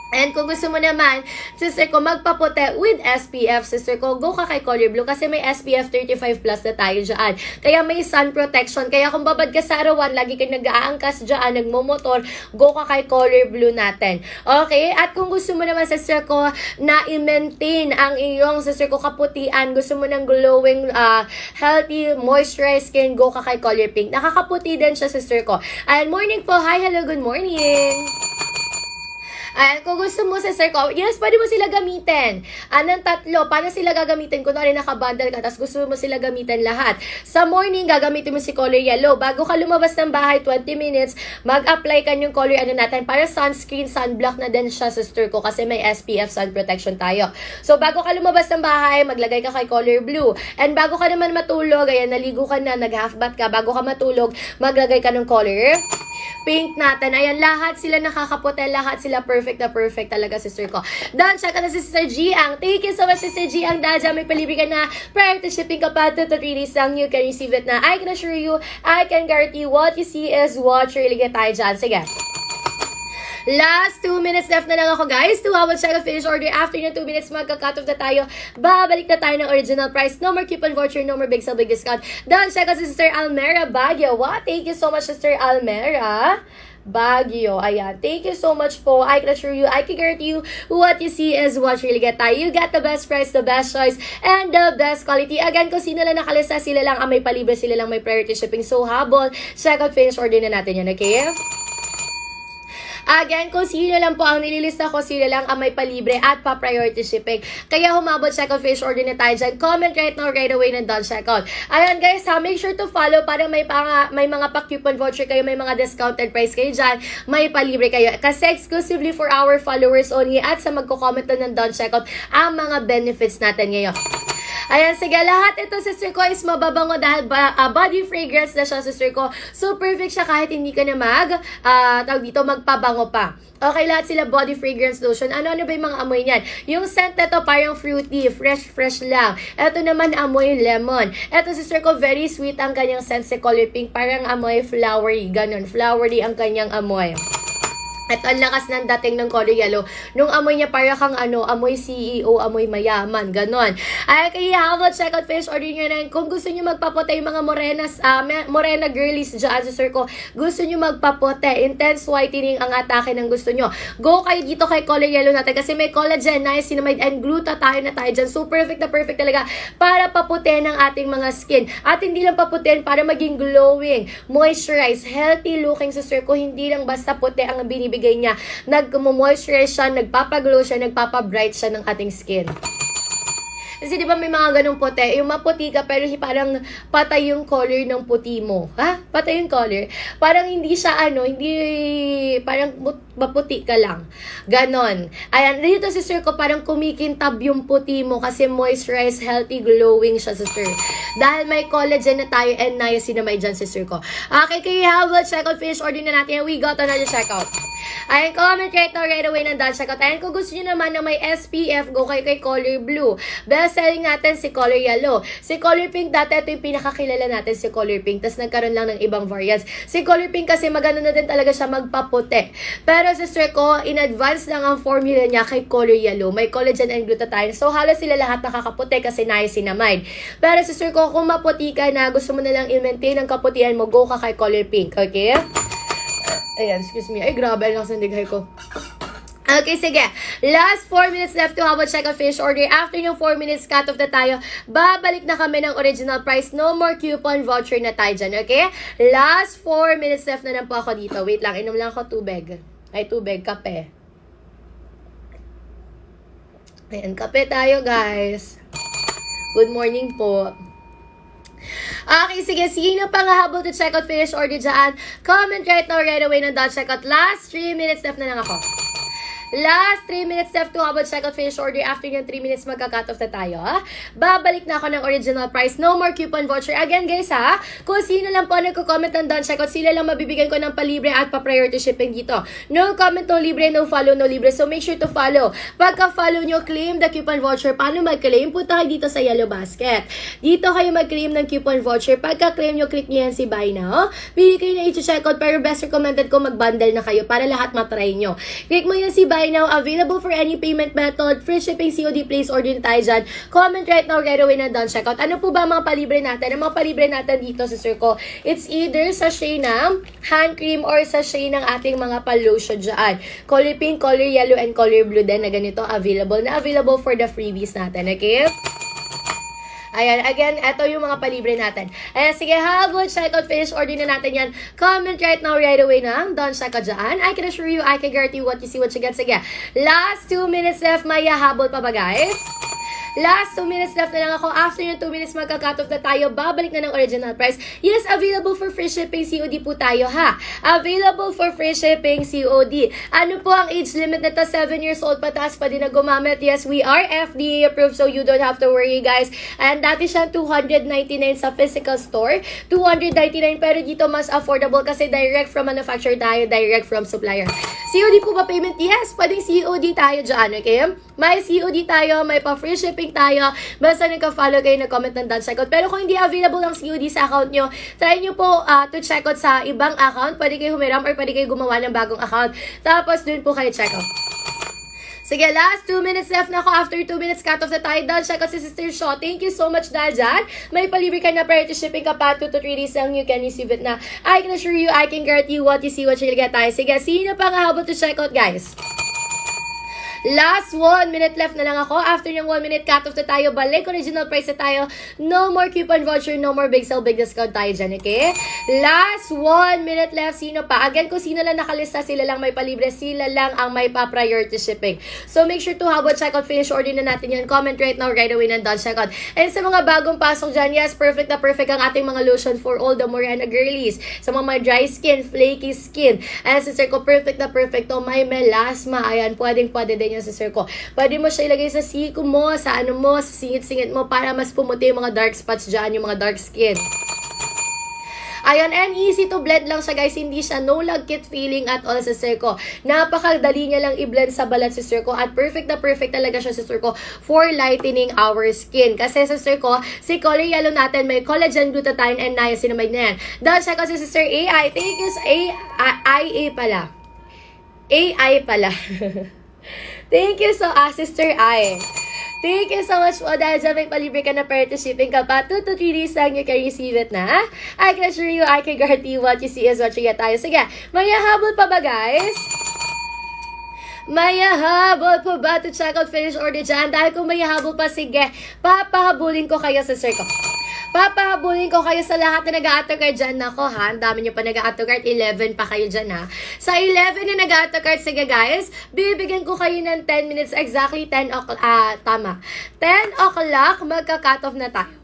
And kung gusto mo naman, sister ko, magpaputi with SPF, sister ko, go ka kay Color Blue kasi may SPF 35 plus na tayo dyan. Kaya may sun protection. Kaya kung babad ka sa arawan, lagi kang nag-aangkas dyan, nagmumotor, go ka kay Color Blue natin. Okay? At kung gusto mo naman, sister ko, na i-maintain ang iyong, sister ko, kaputian, gusto mo ng glowing, healthy, moisturized skin, go ka kay Color Pink. Nakakaputi din siya, sister ko. And morning po. Hi, hello, good morning. Ayan, kung gusto mo, sister ko, yes, pwede mo sila gamitin. Anong tatlo? Paano sila gagamitin? Kunwari nakabundle ka, tapos gusto mo sila gamitin lahat. Sa morning, gagamitin mo si color yellow. Bago ka lumabas ng bahay, 20 minutes, mag-apply ka yung color natin. Para sunscreen, sunblock na din siya, sister ko, kasi may SPF sun protection tayo. So, bago ka lumabas ng bahay, maglagay ka kay color blue. And bago ka naman matulog, ayan, naligo ka na, nag-half bath ka, bago ka matulog, maglagay ka ng color pink natin. Ayan, lahat sila nakakaputi, lahat sila perfect na perfect talaga, sister ko. Doon, check ka na si Sister Giang. Thank you so much, Sister Giang. Dahil may palibre ka na prior to shipping ka pa 2 to 3 days lang, you can receive it na. I can assure you, I can guarantee what you see is what really get tayo dyan. Sige. Last 2 minutes left na lang ako, guys. To have a check of finish order. After yung 2 minutes, magka-cut off na tayo. Babalik na tayo ng original price. No more coupon voucher, no more big sale, big discount. Done, check out si Sister Almera Baguio. What? Thank you so much, Sister Almera Baguio. Ayan. Thank you so much po. I can assure you, I can guarantee you, what you see is what you really get tayo. You get the best price, the best choice, and the best quality. Again, kung sino lang nakalista, sila lang ang may palibre, sila lang may priority shipping. So, habol, check out finish order na natin yan, okay? Again, kung sino lang po ang nililista ko, sila lang ang may palibre at pa-priority shipping. Kaya humabot checkout fish order na tayo dyan. Comment right now, right away na done checkout. Ayan guys, make sure to follow para may mga pa-coupon voucher kayo, may mga discounted price kayo dyan, may palibre kayo. Kasi exclusively for our followers only at sa magko-comment na ng done checkout ang mga benefits natin ngayon. Ayan, sige, lahat ito, sister ko, is mababango dahil body fragrance na siya, sister ko. So, perfect siya kahit hindi ka na magpabango pa. Okay, lahat sila body fragrance lotion. Ano ba yung mga amoy niyan? Yung scent na to parang fruity, fresh lang. Ito naman amoy lemon. Ito, sister ko, very sweet ang kanyang scent sa color pink. Parang amoy flowery, ganun. Flowery ang kanyang amoy. At ang lakas ng dating ng color yellow. Nung amoy niya, para kang amoy CEO, amoy mayaman, ganon. Ay, kaya habang check out finish order nyo na. Kung gusto nyo magpapote, yung mga morena girlies dyan, sister ko, gusto nyo magpapote, intense whitening ang atake ng gusto nyo. Go kayo dito kay color yellow natin kasi may collagen, niacinamide, and glutathione na tayo dyan. So, perfect na perfect talaga para paputin ang ating mga skin. At hindi lang paputin, para maging glowing, moisturized, healthy looking, sister ko. Hindi lang basta puti ang binibigay niya. Nag-moisturize siya, nagpapaglow siya, nagpapabright siya ng ating skin. Kasi di ba may mga ganong puti, yung maputi ka pero parang patay yung color ng puti mo. Ha? Patay yung color. Parang hindi siya parang maputi ka lang. Ganon. Ayan, dito sister ko parang kumikintab yung puti mo kasi moisturized, healthy, glowing siya, sister. Dahil may collagen na tayo and niacinamide dyan, sister ko. Okay, kaya habang checkout finish order na natin, we got another checkout. Ayan, comment right now, right away ng done checkout. Ayan, kung gusto nyo naman na may SPF, go kayo kay color blue. Best selling natin si color yellow. Si color pink, dati ito yung pinakakilala natin si color pink. Tapos nagkaroon lang ng ibang variants. Si color pink kasi maganda na din talaga siya magpaputi. Pero sister ko, in advance lang ang formula niya kay color yellow. May collagen and glutathione. So halos sila lahat nakakaputi kasi niacinamide. Pero sister ko, kung maputi ka na, gusto mo na lang i-maintain ang kaputihan mo, go ka kay color pink. Okay? Ayan, excuse me. Ay, grabe. Ang sandighay ko. Okay, sige. Last 4 minutes left to have a check out finish order. After yung 4 minutes cut off na tayo, babalik na kami ng original price. No more coupon voucher na tayo dyan, okay? Last 4 minutes left na lang po ako dito. Wait lang, inom lang ako tubig. Ay, tubig, kape. Ayan, kape tayo guys. Good morning po. Okay, sige. Sino pang hahabol to check out finish order dyan? Comment right now, right away ng check out. Last 3 minutes left na lang ako. Last 3 minutes left to habol check out finish order. After yung 3 minutes, magka-cut off na tayo, ha? Babalik na ako ng original price. No more coupon voucher. Again, guys, ha? Kung sino lang po nagko-comment ng check out, sila lang mabibigyan ko ng palibre at pa-priority shipping dito. No comment, no libre, no follow, no libre. So, make sure to follow. Pagka-follow nyo, claim the coupon voucher. Paano mag-claim? Punta kayo dito sa yellow basket. Dito kayo mag-claim ng coupon voucher. Pagka-claim nyo, click nyo yan si buy now. Pili kayo na i-check out, pero best recommended ko mag-bundle na kayo para lahat matry nyo. Click mo yan si buy now, available for any payment method, free shipping, COD, place order na tayo dyan. Comment right now, right away na done checkout. Ano po ba mga palibre natin? Ang mga palibre natin dito sa Sir ko, it's either sachet ng hand cream or sachet ng ating mga pa-lotion dyan. Color pink, color yellow, and color blue din na ganito available for the freebies natin, okay? Ayan, again, eto yung mga palibre natin. Ayan, sige, habol, check out, finish order na natin yan. Comment right now, right away na. Don't check out dyan. I can assure you, I can guarantee what you see, what you get. Sige, last 2 minutes left. May habol pa ba, guys? Last 2 minutes left na lang ako. After yung 2 minutes, magka-cut off na tayo. Babalik na ng original price. Yes, available for free shipping COD po tayo, ha? Available for free shipping COD. Ano po ang age limit nito? 7 years old pataas pa din na gumamit. Yes, we are FDA approved, so you don't have to worry, guys. And dati siya 299 sa physical store. 299, pero dito mas affordable kasi direct from manufacturer tayo, direct from supplier. COD po ba payment? Yes, pwedeng COD tayo dyan, okay? May COD tayo, may pa-free shipping tayo. Basta nagka-follow kayo, nag-comment ng done checkout. Pero kung hindi available ang COD sa account nyo, try nyo po to checkout sa ibang account. Pwede kayo humiram or pwede kayo gumawa ng bagong account. Tapos dun po kayo checkout. Sige, last 2 minutes left na ako. After 2 minutes, cut off na tayo. Done checkout si Sister Shaw. Thank you so much dahil dyan. May palibre ka na prior to shipping ka pa. 2 to 3 days lang you can receive it na. I can assure you, I can guarantee what you see, what you'll get tayo. Sige, sino pa nga habol to checkout, guys? Last 1 minute left na lang ako. After yung 1 minute cut off na tayo, balik original price na tayo. No more coupon voucher, no more big sale, big discount tayo dyan, okay? Last 1 minute left. Sino pa? Again, kung sino lang nakalista, sila lang may palibre, sila lang ang may pa-priority shipping. So, make sure to habol checkout, finish order na natin yan. Comment right now, right away ng done checkout. And sa mga bagong pasok dyan, yes, perfect na perfect ang ating mga lotion for all the Morena girlies. Sa mga may dry skin, flaky skin. And sister ko, perfect na perfect to. May melasma. Ayan, pwede din yan sa sir ko. Pwede mo siya ilagay sa siko mo, sa ano mo, sa singit-singit mo para mas pumuti yung mga dark spots dyan, yung mga dark skin. Ayan, and easy to blend lang siya, guys. Hindi siya no lagkit feeling at all sa sir ko. Napakadali niya lang i-blend sa balat sa sir ko at perfect na perfect talaga siya sa sir ko for lightening our skin. Kasi sa sir ko, si color yellow natin may collagen, glutathione, and niacinamide na yan. Dahil siya kasi si Sir AI, thank you sa AI pala. AI pala. Thank you so Sister I. Thank you so much po dahil dyan may palibre ka na prior to shipping ka pa. 2 to 3 days lang you can receive it na. I can assure you, I can guarantee what you see is what you get tayo. Sige, may habol pa ba, guys? May habol po ba to check out finish order dyan? Dahil kung may habol pa, sige, papahabulin ko kayo sa sir ko. Papahabulin ko kayo sa lahat na nag-a-autocard dyan. Nako ha, ang dami nyo pa nag-a-autocard. 11 pa kayo dyan ha. Sa 11 na nag-a-autocard, sige guys, bibigyan ko kayo ng 10 minutes, exactly 10 o'clock, tama. 10 o'clock, magka-cut off na tayo.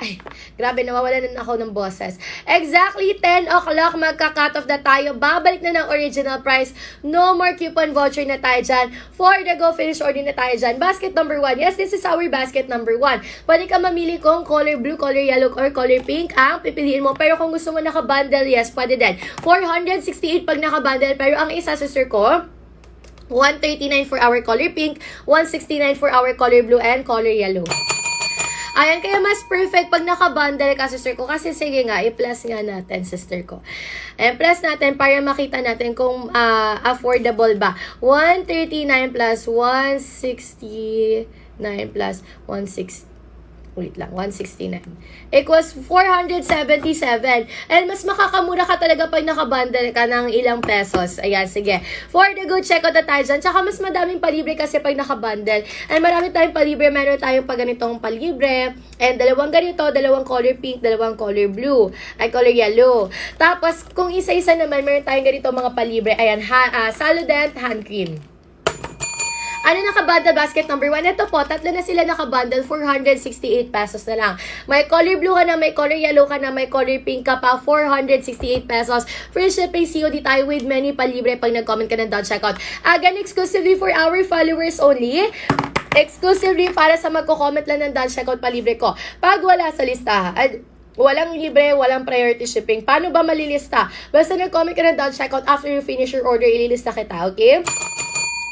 Ay, grabe, nawawalan na ako ng boses. Exactly 10 o'clock, magka-cut off na tayo. Babalik na ng original price. No more coupon voucher na tayo dyan. For the go finish order na tayo dyan. Basket number 1. Yes, this is our basket number 1. Pwede ka mamili kung color blue, color yellow, or color pink ang pipiliin mo. Pero kung gusto mo naka-bundle, yes, pwede din. 468 pag naka-bundle. Pero ang isa sa sir ko, 139 for our color pink, 169 for our color blue, and color yellow. Ayan, kaya mas perfect pag naka-bundle ka, sister ko. Kasi sige nga, i-plus nga natin, sister ko. Ayan, plus natin para makita natin kung affordable ba. 139 plus 169 plus 160. Ulit lang, 169. Equals 477. And mas makakamura ka talaga pag nakabundle ka ng ilang pesos. Ayan, sige. For the good, check out na tayo dyan. Tsaka mas madaming palibre kasi pag nakabundle. And marami tayong palibre. Meron tayong pag ganitong palibre. And dalawang ganito, dalawang color pink, dalawang color blue. Ay, color yellow. Tapos, kung isa-isa naman, meron tayong ganito mga palibre. Ayan, Saludent hand cream. Ano naka-bundle basket number 1? Ito po, tatlo na sila naka-bundle, 468 pesos na lang. May color blue ka na, may color yellow ka na, may color pink ka pa, 468 pesos. Free shipping, COD tayo with many palibre pag nag-comment ka ng checkout. Again, exclusively for our followers only. Exclusively para sa magko-comment lang ng checkout palibre ko. Pag wala sa listahan, walang libre, walang priority shipping. Paano ba malilista? Basta nag-comment ka ng checkout, after you finish your order, ililista kita, okay?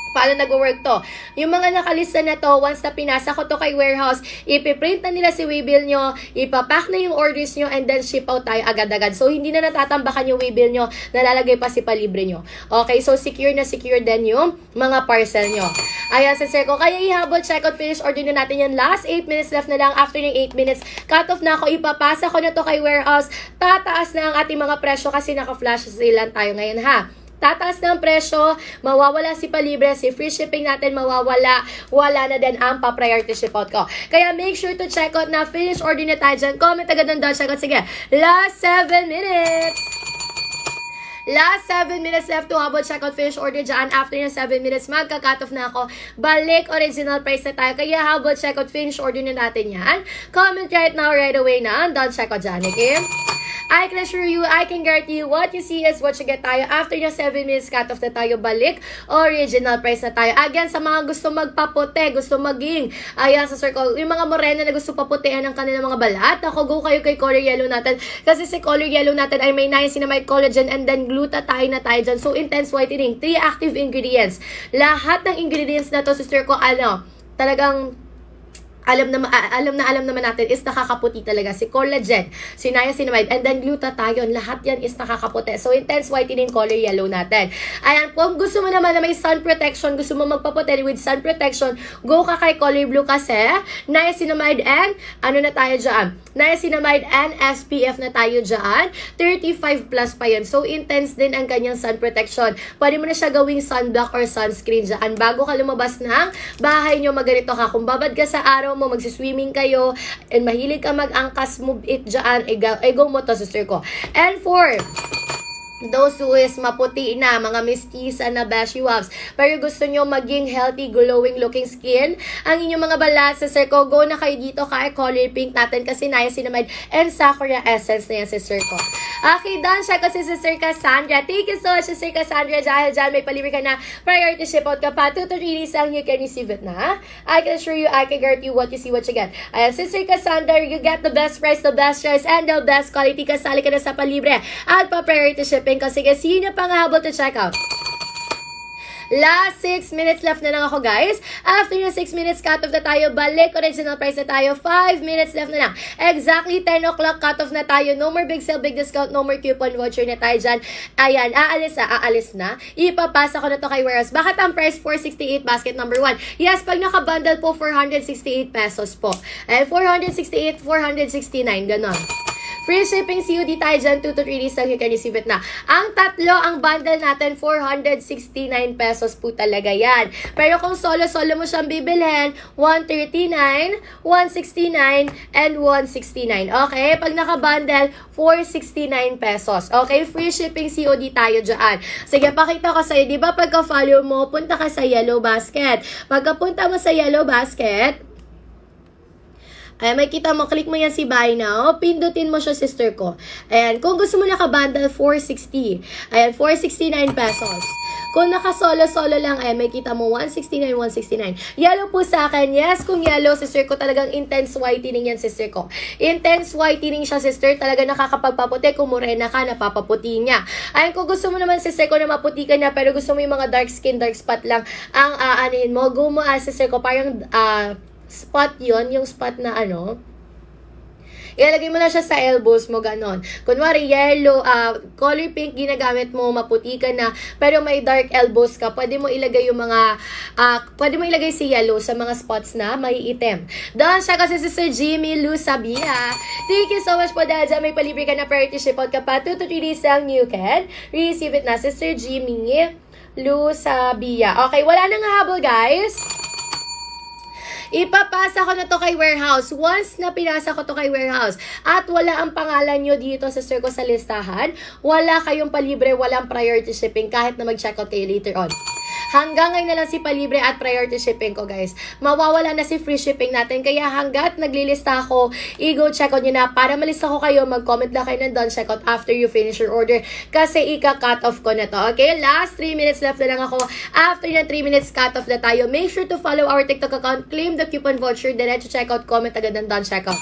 Paano nag-work to? Yung mga nakalista na to, once na pinasa ko to kay warehouse, ipiprint na nila si waybill nyo, ipapack na yung orders nyo, and then ship out tayo agad-agad. So, hindi na natatambakan yung waybill nyo, nalalagay pa si palibre nyo. Okay, so secure na secure din yung mga parcel nyo. Ayan, sa ko. Kaya ihabol, checkout, finish, order na natin yan. Last 8 minutes left na lang. After ng 8 minutes, cut off na ako. Ipapasa ko na to kay warehouse. Tataas na ang ating mga presyo kasi naka-flash sale tayo ngayon, ha? Tataas na ang presyo, mawawala si palibre, si free shipping natin mawawala, wala na din ang pa-priority ship out ko. Kaya make sure to check out na, finish order na tayo dyan. Comment agad ng checkout. Sige, last 7 minutes. Last 7 minutes left to habol checkout, finish order dyan. After yung 7 minutes, magka-cut off na ako. Balik original price na tayo. Kaya habol checkout, finish order na natin yan. Comment right now, right away na. Done checkout dyan, okay? I can assure you, I can guarantee you, what you see is what you get tayo. After yung 7 minutes cut off na tayo, balik, original price na tayo. Again, sa mga gusto magpaputi, gusto maging, ayan sa circle, yung mga morena na gusto paputihan ng kanilang mga balat, ako, go kayo kay color yellow natin. Kasi si color yellow natin ay may niacinamide, collagen, and then glutathione na tayo dyan. So, intense whitening, 3 active ingredients. Lahat ng ingredients na to, sister ko, talagang alam naman natin is nakakaputi talaga. Si collagen, si niacinamide, and then glutathione, lahat yan is nakakaputi. So, intense whitening color yellow natin. Ayan, kung gusto mo naman na may sun protection, gusto mo magpaputi with sun protection, go ka kay color blue kasi niacinamide and, ano na tayo dyan? Niacinamide and SPF na tayo dyan. 35 plus pa yan. So, intense din ang kanyang sun protection. Pwede mo na siya gawing sunblock or sunscreen dyan. Bago ka lumabas ng bahay nyo, maganito ka. Kung babad ka sa araw mo, magsiswimming kayo, and mahilig ka mag-angkas, move it dyan, go mo to, sister ko. And for those who is maputi na, mga mestiza na beshi waves, pero gusto nyo maging healthy, glowing looking skin, ang inyong mga balat, sister ko, go na kayo dito kay color pink natin kasi niacinamide and sakura essence na yan, sister ko. Okay, done siya kasi sister Cassandra. Thank you so much, sister Cassandra. Dahil dyan, may palibre ka na, priority ship out ka pa. 2 to 3 days lang, you can receive it na. I can assure you, I can guarantee you what you see, what you get. Ayan, sister Cassandra, you get the best price, the best choice, and the best quality. Kasali ka na sa palibre at pa-priority shipping. Kasi sino pang habol to check out? Last 6 minutes left na lang ako, guys. After yung 6 minutes cut off na tayo, balik original price na tayo. 5 minutes left na lang. Exactly 10 o'clock cut off na tayo. No more big sale, big discount, no more coupon voucher na tayo dyan. Ayan, aalis na. Ipapasa ko na to kay warehouse. Bakit ang price 468 basket number 1? Yes, pag naka-bundle po, 468 pesos po. 468, 469, ganon. Free shipping, COD tayo dyan, 2 to 3 days lang you can receive it na. Ang tatlo, ang bundle natin, 469 pesos po talaga yan. Pero kung solo-solo mo siyang bibilhin, 139, 169, and 169. Okay? Pag naka-bundle, 469 pesos. Okay? Free shipping, COD tayo dyan. Sige, pakita ko sa'yo. Diba pagka-follow mo, punta ka sa yellow basket. Pagka-punta mo sa yellow basket, ay, may kita mo, click mo yan si buy now, pindutin mo siya, sister ko. Ayan, kung gusto mo naka-bundle, 460. Ayan, 469 pesos. Kung naka-solo-solo lang, ay, may kita mo, 169, 169. Yellow po sa akin. Yes, kung yellow, sister ko, talagang intense whitening yan, sister ko. Intense whitening siya, sister. Talaga nakakapagpaputi. Kung morena ka, napapaputi niya. Ayan, kung gusto mo naman, sister ko, na maputi ka niya, pero gusto mo yung mga dark skin, dark spot lang, ang aanin mo, go mo, sister ko, parang, spot yon, yung spot na ilalagay mo na siya sa elbows mo, ganon. Kunwari, yellow, color pink ginagamit mo, maputi ka na, pero may dark elbows ka, pwede mo ilagay yung mga, pwede mo ilagay si yellow sa mga spots na may itim. Doon siya kasi si Sir Jimmy Lou Sabia. Thank you so much po dahil dyan may palibre ka na priority ship out ka pa. 2 to 3 days lang you can receive it na, si Sir Jimmy Lou Sabia. Okay, wala nang habol, guys. Ipapasa ko na to kay warehouse. Once na pinasa ko to kay warehouse at wala ang pangalan nyo dito sa ko sa listahan, wala kayong palibre, walang priority shipping kahit na mag-checkout kayo later on. Hanggang ngayon na lang si palibre at priority shipping ko, guys. Mawawala na si free shipping natin. Kaya hanggat naglilista ako, i-go check out nyo na. Para malista ko kayo, mag-comment lang kayo ng done check out after you finish your order. Kasi ika-cut off ko na to. Okay? Last 3 minutes left na lang ako. After na 3 minutes cut off na tayo. Make sure to follow our TikTok account. Claim the coupon voucher. Diretso check out. Comment agad ng done check out.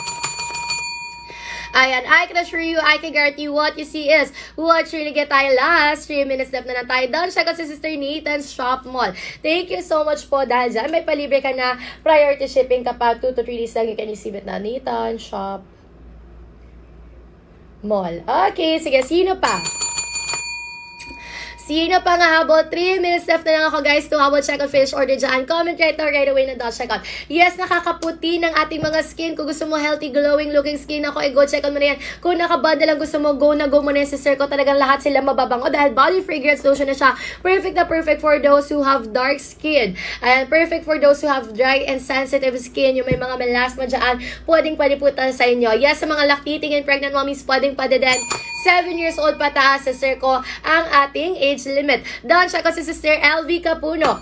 Ayan, I can assure you, I can guarantee what you see is what really get tayo last. 3 minutes left na lang tayo. Down, check out si Sister Nathan's Shop Mall. Thank you so much po dahil dyan. May palibre ka na priority shipping kapag 2 to 3 days lang. You can receive it na. Nathan Shop Mall. Okay, sige, sino pa? Sino pa nga habol? 3 minutes left na lang ako, guys, to habol check out finish order dyan. Comment right away na dot check out. Yes, nakakaputi ng ating mga skin. Kung gusto mo healthy, glowing looking skin ako, go check out mo na yan. Kung nakabanda lang gusto mo, go na go mo na yan sa ko. Talagang lahat sila mababango dahil body fragrance lotion na siya. Perfect na perfect for those who have dark skin. And perfect for those who have dry and sensitive skin. Yung may mga melasma dyan, pwede po sa inyo. Yes, sa mga lactating and pregnant mommies, pwede din. 7 years old pataas, sister ko, ang ating age limit. Doon siya ko si Sister LV Capuno.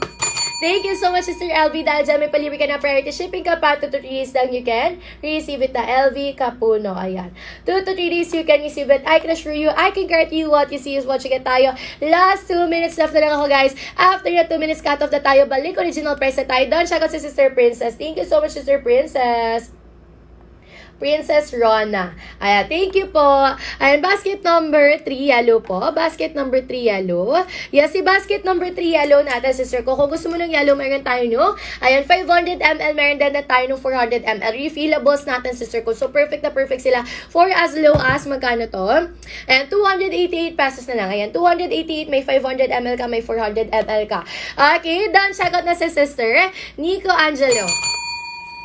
Thank you so much, Sister LV. Dahil dyan may palibre ka na priority shipping ka pa. 2 to 3 days lang you can receive it na LV Capuno. Ayan. 2 to 3 days you can receive it. I can assure you, I can guarantee you what you see is what you get tayo. Last 2 minutes left na lang ako, guys. After na 2 minutes cut off na tayo, balik original price na tayo. Doon siya ko si Sister Princess. Thank you so much, Sister Princess. Princess Rona. Ayan, thank you po. Ayan, basket number 3 yellow po. Basket number 3 yellow. Yes, si basket number 3 yellow natin, sister ko. Kung gusto mo ng yellow, meron tayo, no? Ayan, 500 ml. Meron din na tayo ng 400 ml. Refillables natin, sister ko. So, perfect na perfect sila. For as low as, magkano to? Ayan, 288 pesos na lang. Ayan, 288. May 500 ml ka, may 400 ml ka. Okay, done. Check out na si sister Nico Angelo.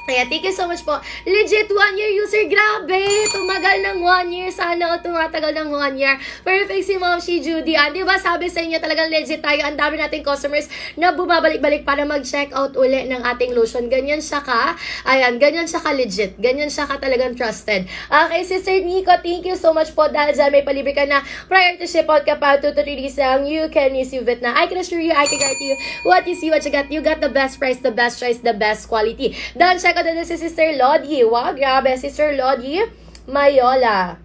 Kaya, thank you so much po. Legit 1-year user. Grabe! Tumagal ng 1 year. Sana o tumatagal ng 1 year. Perfect si Ma'am si Judy. Di ba sabi sa inyo talagang legit tayo. Ang dami nating customers na bumabalik-balik para mag-check out uli ng ating lotion. Ganyan siya ka. Ayan, ganyan siya ka legit. Ganyan siya ka talagang trusted. Okay, Sister Nico, thank you so much po. Dahil dyan may palibre ka na prior to ship out ka pa 2 to 3 days lang. You can receive it na. I can assure you, I can guarantee you what you see, what you got. You got the best price, the best choice, the best quality. Done, check out na si Sister Lodi. Wow, grabe. Sister Lodi Mayola.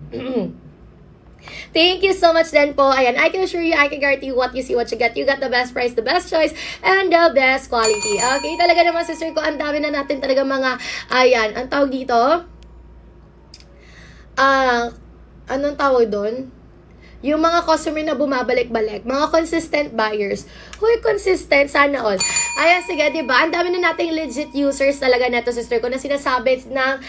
Thank you so much then po. Ayan, I can assure you, I can guarantee you what you see, what you get. You got the best price, the best choice, and the best quality. Okay, talaga naman, sister ko, ang dami na natin talaga mga, ayan, ang tawag dito, anong tawag doon? Yung mga customer na bumabalik-balik, mga consistent buyers. Huy, consistent, sana all. Ayan, sige, diba? Ang dami na nating legit users talaga neto, sister ko, na sinasabi na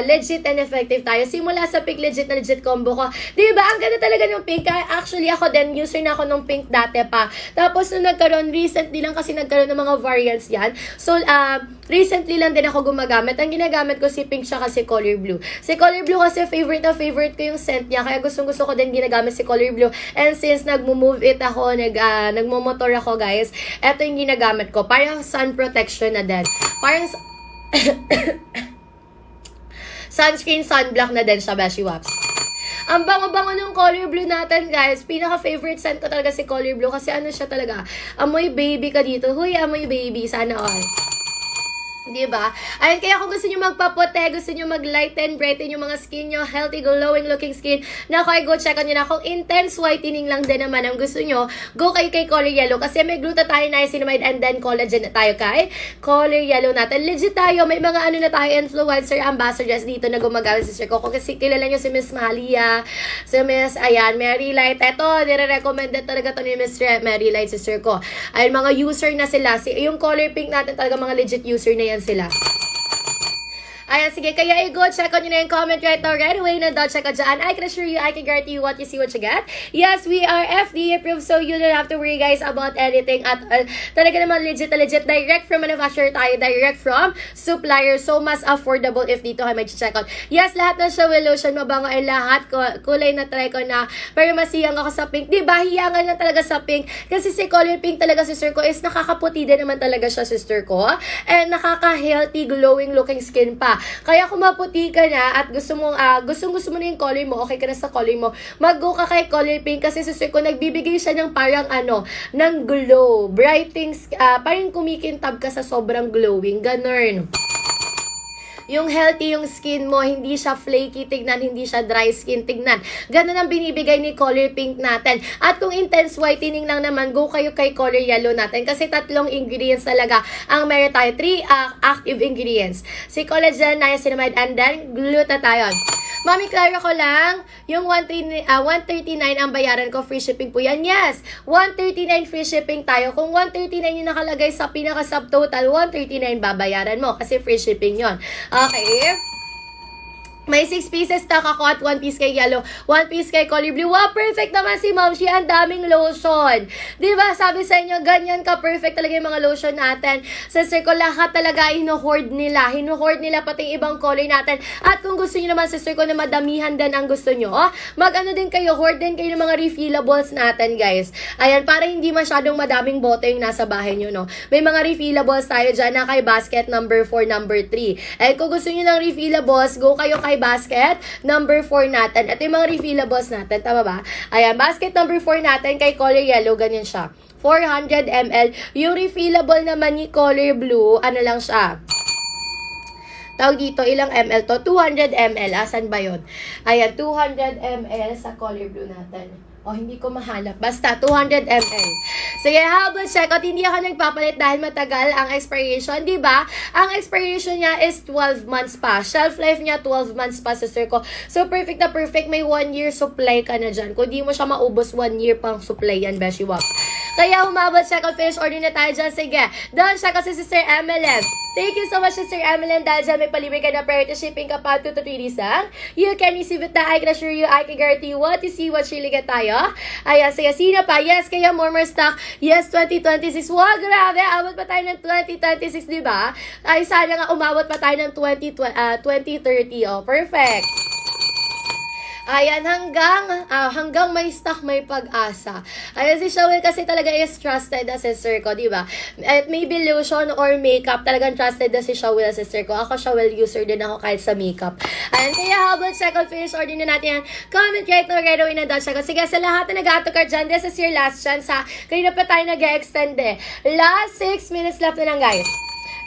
legit and effective tayo. Simula sa pink, legit na legit combo ko. Diba? Ang ganda talaga ng pink. Actually, ako din, user na ako ng pink dati pa. Tapos, nung nagkaroon, recently lang kasi nagkaroon ng mga variants yan. So, recently lang din ako gumagamit. Ang ginagamit ko si pink siya kasi color blue. Si color blue kasi favorite na favorite ko yung scent niya. Kaya gustong-gusto ko din ginagamit si color blue. And since nagmo-move it ako, nagmo-motor ako, guys, eto yung ginagamit ko. Parang sun protection na din. Parang sunscreen, sunblock na din siya, Beshi Waps. Ang bango-bango ng color blue natin, guys. Pinaka-favorite scent ko talaga si color blue kasi ano siya talaga. Amoy baby ka dito. Huy, amoy baby. Sana all. Diba? Ayun, kaya kung gusto nyo magpapote, gusto nyo mag-lighten, brighten yung mga skin nyo, healthy, glowing looking skin, na go check on nyo na. Kung intense whitening lang din naman ang gusto nyo, go kay color yellow. Kasi may glutathione, niacinamide, and then collagen na tayo kay color yellow natin. Legit tayo, may mga ano na tayo, influencer, ambassadors dito na gumagamit sa sister ko. Kung kasi kilala nyo si Miss Mahalia, si Miss, ayan, Mary Light. Ito, nire-recommended talaga to ni Miss Mary Light, sister ko. Ayun, mga user na sila. Yung color pink natin talaga mga legit user na yan sila. Ayan, sige, kaya i-go check on nyo na yung comment right now, right away, na check out dyan. I can assure you, I can guarantee you what you see, what you get. Yes, we are FDA approved, so you don't have to worry, guys, about anything at all. Talaga naman legit, direct from manufacturer tayo, direct from supplier, so mas affordable if dito kayo may check out. Yes, lahat na siya will lotion, mabango ay lahat, kulay na try ko na, pero masiyang ako sa pink. Diba, hiyangan na talaga sa pink, kasi si color pink talaga, sister ko, is nakakaputi din naman talaga siya, sister ko, and nakaka-healthy, glowing looking skin pa. Kaya kung maputi ka na at gusto mo na yung color mo, okay ka na sa color mo, mag-go ka kay color pink kasi sa ko nagbibigay siya ng parang ng glow, brightings, parang kumikintab ka sa sobrang glowing, ganun. Yung healthy yung skin mo, hindi siya flaky tignan, hindi siya dry skin tignan. Ganun ang binibigay ni color pink natin. At kung intense whitening lang naman, go kayo kay color yellow natin. Kasi 3 ingredients talaga ang meron tayo. 3 active ingredients. Si collagen, niacinamide, and then glutathione. Mami, klaro ko lang, yung 139 ang bayaran ko, free shipping po yan. Yes, 139 free shipping tayo. Kung 139 yung nakalagay sa pinaka-subtotal, 139 babayaran mo kasi free shipping yon. Okay? May 6 pieces stock ako at 1 piece kay yellow, 1 piece kay color blue. Wow, perfect naman si Ma'am Shi. Ang daming lotion. Diba? Sabi sa inyo, ganyan ka perfect talaga yung mga lotion natin. Sa circle, lahat talaga hino-hoard nila. Hino-hoard nila pati ibang color natin. At kung gusto nyo naman sa circle na madamihan din ang gusto nyo, mag-ano din kayo, hoard din kayo ng mga refillables natin, guys. Ayan, para hindi masyadong madaming bote yung nasa bahay nyo, no? May mga refillables tayo dyan na kay basket number 4, number 3. Eh, kung gusto nyo ng refillables, go kayo kay basket number 4 natin. Ito yung mga refillables natin. Tama ba? Ayan, basket number 4 natin kay color yellow. Ganyan siya. 400 ml. Yung refillable naman ni color blue, ano lang siya? Tawag dito, ilang ml to? 200 ml. Asan ba yun? Ayan, 200 ml sa color blue natin. Hindi ko mahanap. Basta, 200 ml. Sige, habang check out, hindi ako nagpapalit dahil matagal ang expiration, di ba? Ang expiration niya is 12 months pa. Shelf life niya, 12 months pa sa circle. So, perfect na perfect. May 1 year supply ka na dyan. Kung di mo siya maubos, 1 year pang supply yan, Beshi Wax. Kaya humabot, check out, finish order na tayo dyan. Sige, doon, check out si Sister MLM. Thank you so much, Sister MLM. Dahil dyan, may palibre ka na priority shipping ka pa 2 to 3 days lang. You can receive it na. I can assure you, I can guarantee you what you see, what really get tayo. Ayan, sige, sino pa? Yes, kaya more stock. Yes, 2026. Wow, grabe. Abot pa tayo ng 2026, di ba? Ay, sana nga umabot pa tayo ng 2030. Oh, perfect. Ayan, hanggang may stock, may pag-asa. Ayan, si Shawel kasi talaga is trusted na sister ko, di ba? At maybe lotion or makeup, talagang trusted na si Shawel na sister ko. Ako, Shawel user din ako kahit sa makeup. Ayan, kaya habang check out, finish order na natin yan. Comment right now, right away na daw check out. Sige, sa lahat na nag-autocard dyan, this is your last chance, ha? Kanina pa tayo nag-extend eh. Last 6 minutes left na lang, guys.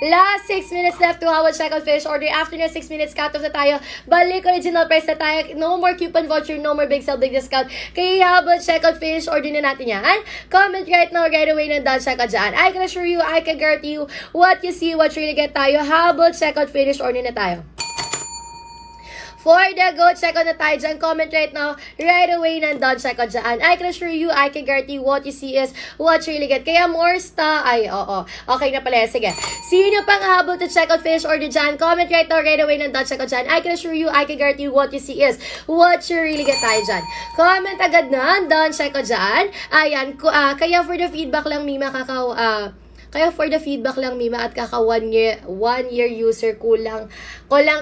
Last 6 minutes left to our checkout finish order. After na 6 minutes, cut off na tayo. Balik original price na tayo. No more coupon voucher, no more big sale, big discount. Kaya habang checkout finish order na natin yan. Comment right now, right away na done checkout dyan. I can assure you, I can guarantee you, what you see, what you really get tayo. Habang checkout finish order na tayo. For the go, check out na tayo dyan. Comment right now, right away nandun, check out dyan. I can assure you, I can guarantee what you see is what you really get. Kaya more oo. Okay na pala. Sige. Sino pang habol to check out, finish order dyan? Comment right now, right away nandun, check out dyan. I can assure you, I can guarantee what you see is what you really get tayo dyan. Comment agad na, nandun, check out dyan. Ayan, kaya for the feedback lang, Mima, Kaya for the feedback lang, Mima, at kaka 1 year user kulang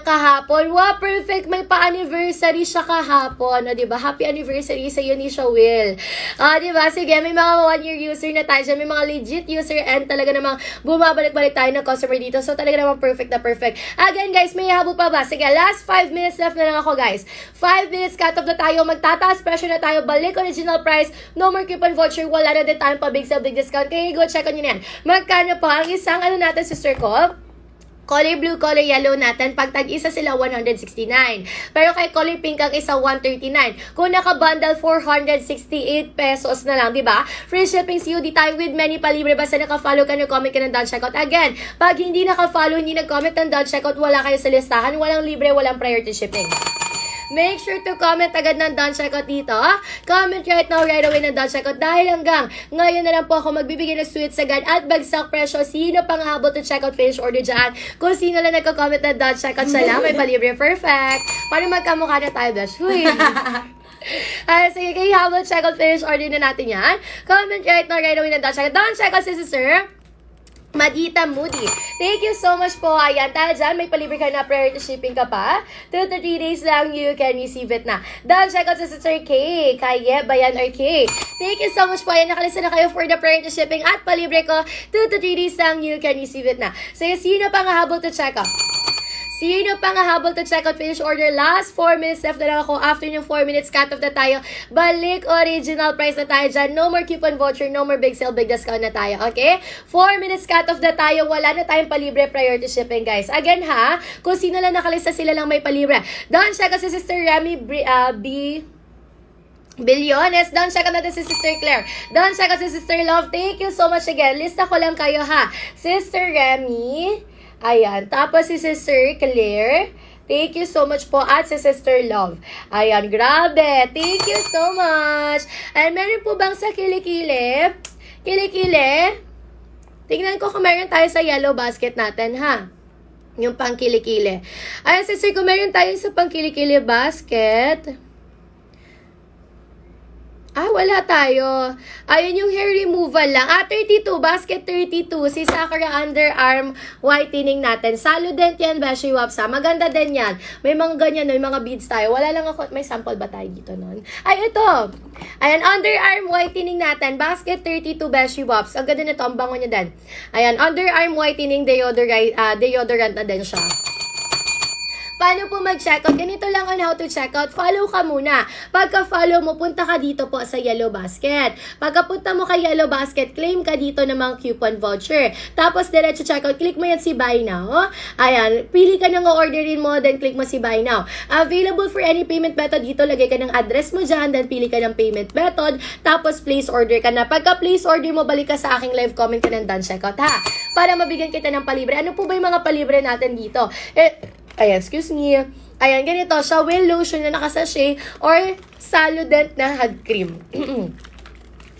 kahapon. Wow, perfect! May pa-anniversary siya kahapon. O, diba? Happy anniversary sa iyo ni Shawil. Diba? Sige, may mga 1 year user na tayo dyan. May mga legit user and talaga namang bumabalik-balik tayo ng customer dito. So, talaga namang perfect na perfect. Again, guys, may habol pa ba? Sige, last 5 minutes left na lang ako, guys. 5 minutes cut off na tayo. Magtataas pressure na tayo. Balik original price. No more coupon voucher. Wala na din tayong pa big sale, big discount. Kaya go check on yun yan. Magkano pa ang isang natin, sister ko? Color blue, color yellow natin, pag tag-isa sila 169. Pero kay color pink ang isa 139. Kung naka-bundle 468 pesos na lang, di ba? Free shipping COD tayo with many palibre basta naka-follow ka, nag-comment ka ng down checkout. Again, pag hindi naka-follow, hindi nag-comment ng down checkout, wala kayo sa listahan, walang libre, walang priority shipping. Make sure to comment agad ng down checkout dito. Comment right now, right away ng down checkout. Dahil hanggang ngayon na lang po ako magbibigay ng sweets agad at bagsak presyo. Sino pang habol to checkout finish order dyan? Kung sino lang nagko-comment ng down checkout siya lang, may palibre. Perfect. Paano magkamukha na tayo, Dash? Huy. Sige, kaya habol checkout finish order na natin yan. Comment right now, right away ng down checkout. Down checkout, sister. Madita Moody. Thank you so much po. Ayan, dahil dyan, may palibre ka na priority shipping ka pa. 2 to 3 days lang, you can receive it na. Dahil check out sa Sister K. Kaya, Bayan or K. Thank you so much po. Ayan, nakalista na kayo for the priority shipping at palibre ko. 2 to 3 days lang, you can receive it na. So, sino pa nga habol to check out? Sino pa nga habol to check out finish order? Last 4 minutes left na lang ako. After yung 4 minutes, cut off na tayo. Balik original price na tayo dyan. No more coupon voucher, no more big sale, big discount na tayo. Okay? 4 minutes cut off na tayo. Wala na tayong palibre priority shipping, guys. Again, ha? Kung sino lang nakalista, sila lang may palibre. Don't check out si Sister Remy Bilyones. Don't check out natin si Sister Claire. Don't check out si Sister Love. Thank you so much again. Lista ko lang kayo, ha? Sister Remy. Ayan. Tapos si Sister Claire. Thank you so much po. At si Sister Love. Ayan. Grabe. Thank you so much. And meron po bang sa kilikili? Kilikili? Tingnan ko kung meron tayo sa yellow basket natin, ha? Yung pangkilikili. Ayan, sister, kung meron tayo sa pangkilikili basket. Wala tayo. Ayun yung hair removal lang. 32. Basket 32. Si Sakura underarm whitening natin. Saludent yan, Beshi Wapsa. Maganda din yan. May mga ganyan, may mga beads tayo. Wala lang ako. May sample ba tayo dito nun? Ay, ito. Ayan, underarm whitening natin. Basket 32, Beshi Waps. Ang ganda nito. Ang bango niya din. Ayan, underarm whitening deodorant na din siya. Paano po mag-checkout? Ganito lang on how to checkout. Follow ka muna. Pagka-follow mo, punta ka dito po sa Yellow Basket. Pagka-punta mo kay Yellow Basket, claim ka dito ng mga coupon voucher. Tapos, diretso checkout. Click mo yan si Buy Now. Ayan. Pili ka nang orderin mo, then click mo si Buy Now. Available for any payment method dito. Lagay ka ng address mo dyan, then pili ka ng payment method. Tapos, place order ka na. Pagka-place order mo, balik ka sa aking live comment ka ng done checkout, ha? Para mabigyan kita ng palibre. Ano po ba yung mga palibre natin dito? Ayan, excuse me. Ayan, ganito siya. Will lotion na nakasachet or Saludent na hand cream.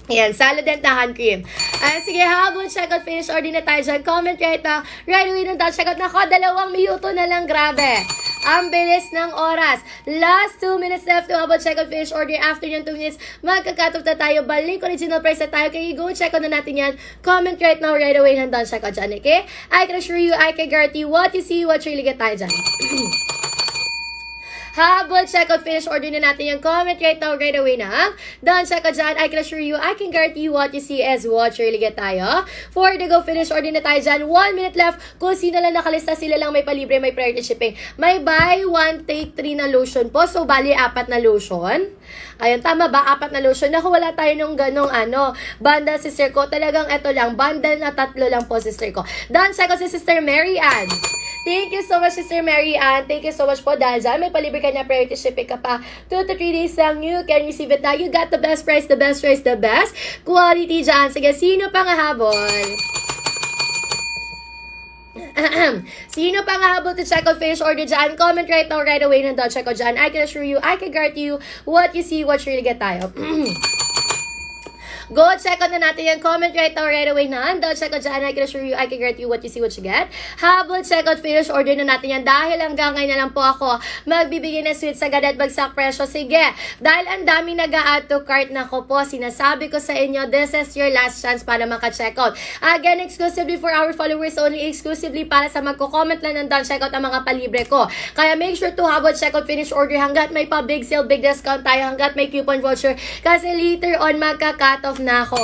Ayan, Saludent na hand cream. Ayan, sige, habang checkout finish order na tayo dyan. Comment right now. Right away nung checkout na ako. 2 minuto na lang. Grabe. Ang bilis ng oras. Last 2 minutes left to habang checkout finish order. After yung 2 minutes, magka-cut off na tayo. Balik original price na tayo. Kaya go check out na natin yan. Comment right now, right away nang done checkout dyan, okay? I can assure you, I can guarantee what you see, what really get tayo dyan. Habang checkout finish order na natin yung comment right now, right away na. Done checkout dyan, I can assure you, I can guarantee you what you see is what really get tayo. For the go finish order na tayo dyan, 1 minute left. Kung sino lang nakalista, sila lang may palibre, may priority shipping. May buy 1, take 3 na lotion po. So, bali 4 na lotion. Ayun, tama ba? 4 na lotion. Naku, wala tayo nung ganong bundle, sister ko. Talagang eto lang, bundle na 3 lang po, sister ko. Done checkout si Sister Mary Ann. Thank you so much, Sister Mary Ann. Thank you so much po dahil dyan may palibre ka na priority shipping ka pa. 2 to 3 days lang you can receive it now. You got the best price, the best choice, the best quality dyan. Sige, sino pa nga habol? Sino pa nga habol to check out finish order dyan? Comment right now, right away nang check out dyan. I can assure you, I can guarantee you what you see, what really get tayo. Go check out na natin yan. Comment right now, right away na. Don't check out dyan. I can assure you, I can guarantee you what you see, what you get. Habang check out finish order na natin yan. Dahil hanggang ngayon na lang po ako magbibigay ng sweet sagad at bagsak presyo. Sige, dahil ang daming nag-a-add to cart na ko po, sinasabi ko sa inyo, this is your last chance para maka-check out. Again, exclusively for our followers only, exclusively para sa magko-comment lang ng don't check out ang mga palibre ko. Kaya make sure to habang check out finish order hanggat may pa big sale, big discount tayo, hanggat may coupon voucher. Kasi later on, magka-cut off na ako.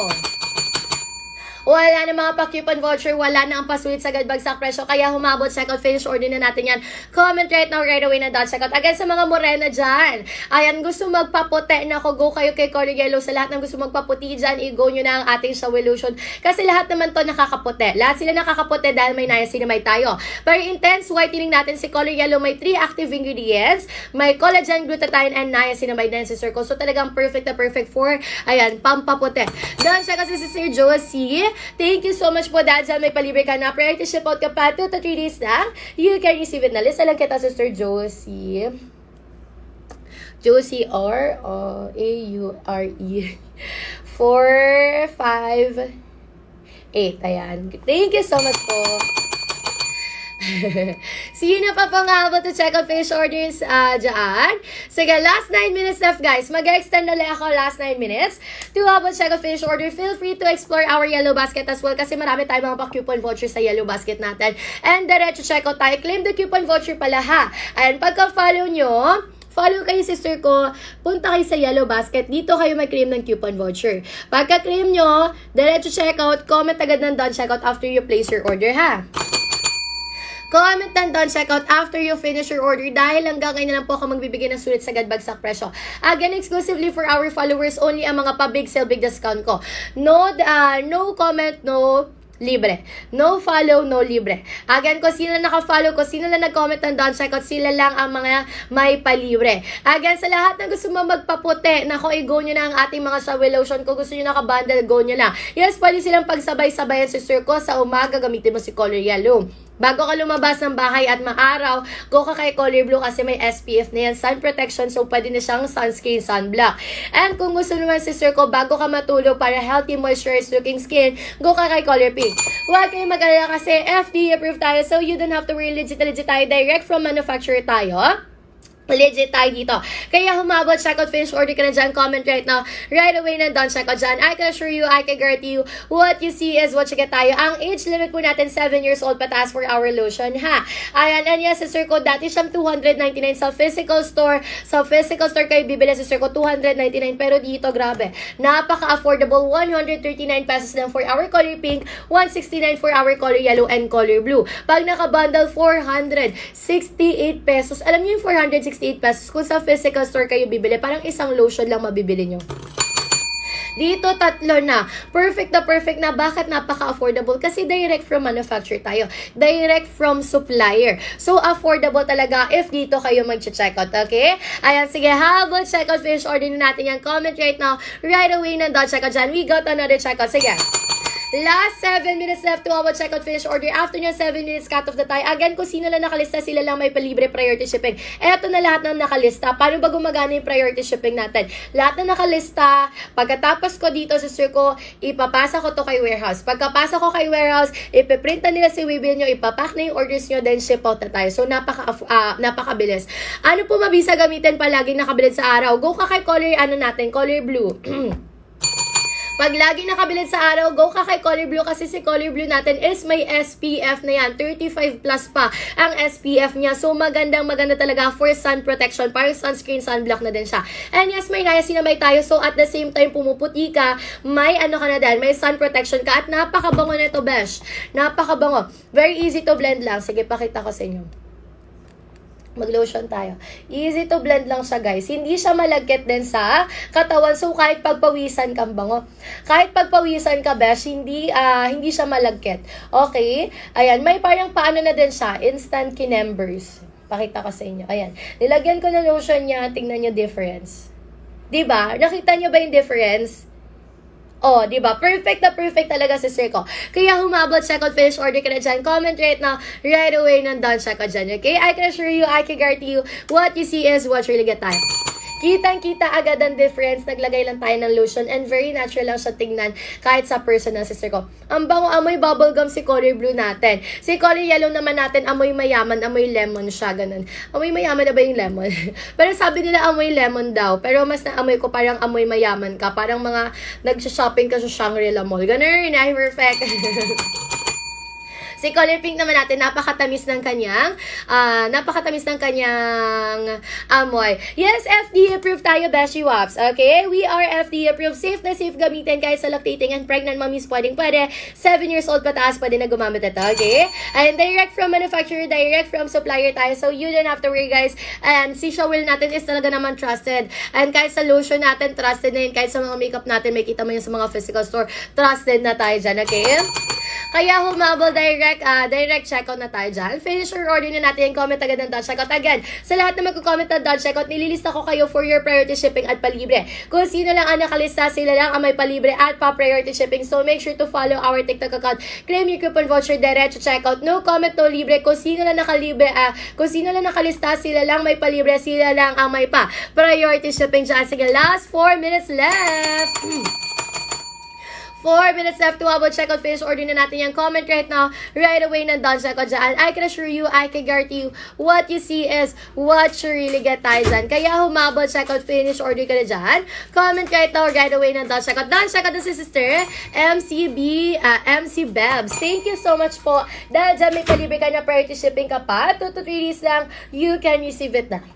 Wala na mga pa-coupon voucher, wala na ang pa-sweet sagad bagsak presyo, kaya humabot checkout finish order na natin yan. Comment right now, right away na dot checkout. Again, sa mga morena dyan, ayan, gusto magpaputi na ako, go kayo kay Color Yellow. Sa lahat ng gusto magpaputi dyan, i-go nyo na ang ating Shower Lotion. Kasi lahat naman to nakakaputi. Lahat sila nakakaputi dahil may niacinamide tayo. Pero intense whitening natin si Color Yellow, may 3 active ingredients. May collagen, glutathione, and niacinamide na si Circle. So talagang perfect na perfect for, ayan, pampaputi. Doon siya kasi si Sir Josie. Thank you so much po dahil dyan may palibre ka na. Priority ship out ka pa 2 to 3 days lang. You can receive it na. Lista lang kita, Sister Josie. Josie R. A-U-R-E 4, 5, 8. Ayan. Thank you so much po. Sino pa pang habang to check out finish orders dyan? Sige, last 9 minutes left, guys. Mag-extend na lang ako last 9 minutes to habang check out finish order. Feel free to explore our yellow basket as well kasi marami tayong mga pa-coupon voucher sa yellow basket natin. And diretso check out tayo. Claim the coupon voucher pala, ha? And pagka-follow nyo, follow kayo, sister ko, punta kayo sa Yellow Basket. Dito kayo mag-claim ng coupon voucher. Pagka-claim nyo, diretso checkout, comment agad ng done checkout after you place your order, ha? Comment and don't check out after you finish your order dahil hanggang ngayon na lang po ako magbibigay ng sulit sagad bagsak presyo. Again, exclusively for our followers only ang mga pa-big sale, big discount ko. No comment, no libre. No follow, no libre. Again, kung sino lang naka-follow, kung sino lang nag-comment and don't check out, sila lang ang mga may palibre. Again, sa lahat na gusto mo magpaputi, nako, i-go nyo na ang ating mga shower lotion. Kung gusto nyo naka-bundle, go nyo lang. Yes, pwede silang pagsabay-sabayan si Sir ko sa umaga, gamitin mo si color yellow. Bago ka lumabas ng bahay at maaraw, go ka kay color blue kasi may SPF na yan, sun protection, so pwede na siyang sunscreen, sunblock. And kung gusto naman si Sir ko, bago ka matulog para healthy, moisturized looking skin, go ka kay color pink. Huwag kayong mag-alala kasi FDA approved tayo, so you don't have to worry, legit tayo, direct from manufacturer tayo. Legit tayo dito. Kaya humabot, check out, finish order ka na dyan, comment right now, right away na don't check out dyan. I can assure you, I can guarantee you, what you see is what you get tayo. Ang age limit po natin, 7 years old pataas for our lotion, ha? Ayan, and yes, sa Sir ko, dati siyang 299 sa physical store. Sa physical store kayo bibili sa Sir ko, 299. Pero dito, grabe, napaka-affordable, 139 pesos lang for our color pink, 169 for our color yellow and color blue. Pag naka-bundle, 468 pesos. Alam niyo yung 468 pesos, kung sa physical store kayo bibili, parang isang lotion lang mabibili nyo. Dito, tatlo na. Perfect na. Bakit napaka-affordable? Kasi direct from manufacturer tayo. Direct from supplier. So, affordable talaga if dito kayo mag-checkout. Okay? Ayan, sige. Habang checkout, finish order na natin yan. Comment right now. Right away na dot checkout dyan. We got another checkout. Sige. Last 7 minutes left to our checkout finish order. After nyo 7 minutes cut off the tie. Again, kung sino lang nakalista, sila lang may palibre priority shipping. Eto na lahat ng nakalista. Paano ba gumagana yung priority shipping natin? Lahat na nakalista, pagkatapos ko dito sa Sir ko, ipapasa ko to kay warehouse. Pagkapasa ko kay warehouse, ipiprint na nila si waybill nyo, ipapack na yung orders nyo, then ship out na tayo. So, napakabilis. Ano po mabisa gamitin palaging nakabilid sa araw? Go ka kay color, color blue. Pag lagi nakabilid sa araw, go ka kay color blue kasi si color blue natin is may SPF na yan. 35 plus pa ang SPF niya. So, maganda talaga for sun protection. Parang sunscreen, sunblock na din siya. And yes, may niacinamide tayo. So, at the same time, pumuputi ka, may ka na din, may sun protection ka. At napakabango na ito, besh. Napakabango. Very easy to blend lang. Sige, pakita ko sa inyo. Mag-lotion tayo. Easy to blend lang siya, guys. Hindi siya malagkit din sa katawan. So, kahit pagpawisan kang bango. Kahit pagpawisan ka, besh, hindi siya malagkit. Okay? Ayan, may parang paano na din siya. Instant kinembers. Pakita ko sa inyo. Ayan. Nilagyan ko ng lotion niya. Tingnan niyo difference. Diba? Nakita niyo ba yung difference? Oh, di ba? Perfect talaga si Sir ko. Kaya humabot, check out, finish order ka na dyan. Comment right now, right away nang done check out dyan. Okay? I can assure you, I can guarantee you, what you see is what you really get time. Kitang-kita agad ang difference. Naglagay lang tayo ng lotion and very natural lang siya tingnan kahit sa personal sister ko. Ang bango, amoy bubblegum si color blue natin. Si color yellow naman natin, amoy mayaman, amoy lemon siya, ganun. Amoy mayaman na ba yung lemon? Pero sabi nila amoy lemon daw. Pero mas naamoy ko parang amoy mayaman ka. Parang mga nag-shopping ka sa Shangri-La Mall. Ganun, ay perfect. Si color pink naman natin, napakatamis ng kanyang amoy. Yes, FDA approved tayo, Beshi Wops. Okay? We are FDA approved. Safe na safe gamitin kahit sa lactating and pregnant mommies. Pwede. 7 years old pataas, pwede na gumamit ito. Okay? And direct from manufacturer, direct from supplier tayo. So, you don't have to worry, guys. And si Showell natin is talaga naman trusted. And kahit sa lotion natin, trusted na yun. Kahit sa mga makeup natin, may kita mo yun sa mga physical store. Trusted na tayo dyan. Okay? Kaya humabol, direct checkout na tayo dyan. Finish your order na natin. Comment agad ng dot checkout. Again, sa lahat na magko-comment ng dot checkout, nililista ko kayo for your priority shipping at palibre. Kung sino lang ang nakalista, sila lang ang may palibre at pa-priority shipping. So, make sure to follow our TikTok account. Claim your coupon voucher, diretso checkout. No comment, no libre. Kung sino lang nakalista, sila lang may palibre, sila lang ang may pa-priority shipping dyan. Sige, last 4 minutes left. 4 minutes left to about checkout, finish order na natin yung comment right now, right away na done checkout dyan. I can assure you, I can guarantee you, what you see is what you really get tayo dyan. Kaya humabot, checkout, finish order ka na dyan. Comment right now, right away na done checkout. Done checkout na si sister, MC Bebs. Thank you so much po. Dahil dyan may kalibre ka na priority shipping ka pa, 2 to 3 days lang, you can receive it na.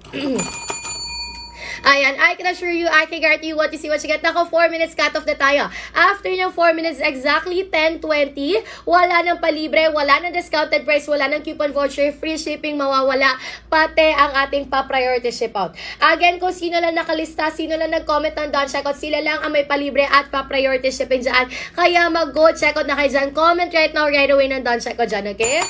Ayan, I can assure you, I can guarantee you what you see, what you get. Nako, 4 minutes cut off na tayo. After ng 4 minutes, exactly 10:20, wala nang palibre, wala nang discounted price, wala nang coupon voucher, free shipping mawawala, pati ang ating pa-priority ship out. Again, kung sino lang nakalista, sino lang nag-comment ng Don Checkout, sila lang ang may palibre at pa-priority shipping dyan. Kaya mag-go checkout na kayo dyan. Comment right now, right away ng Don Checkout dyan, okay?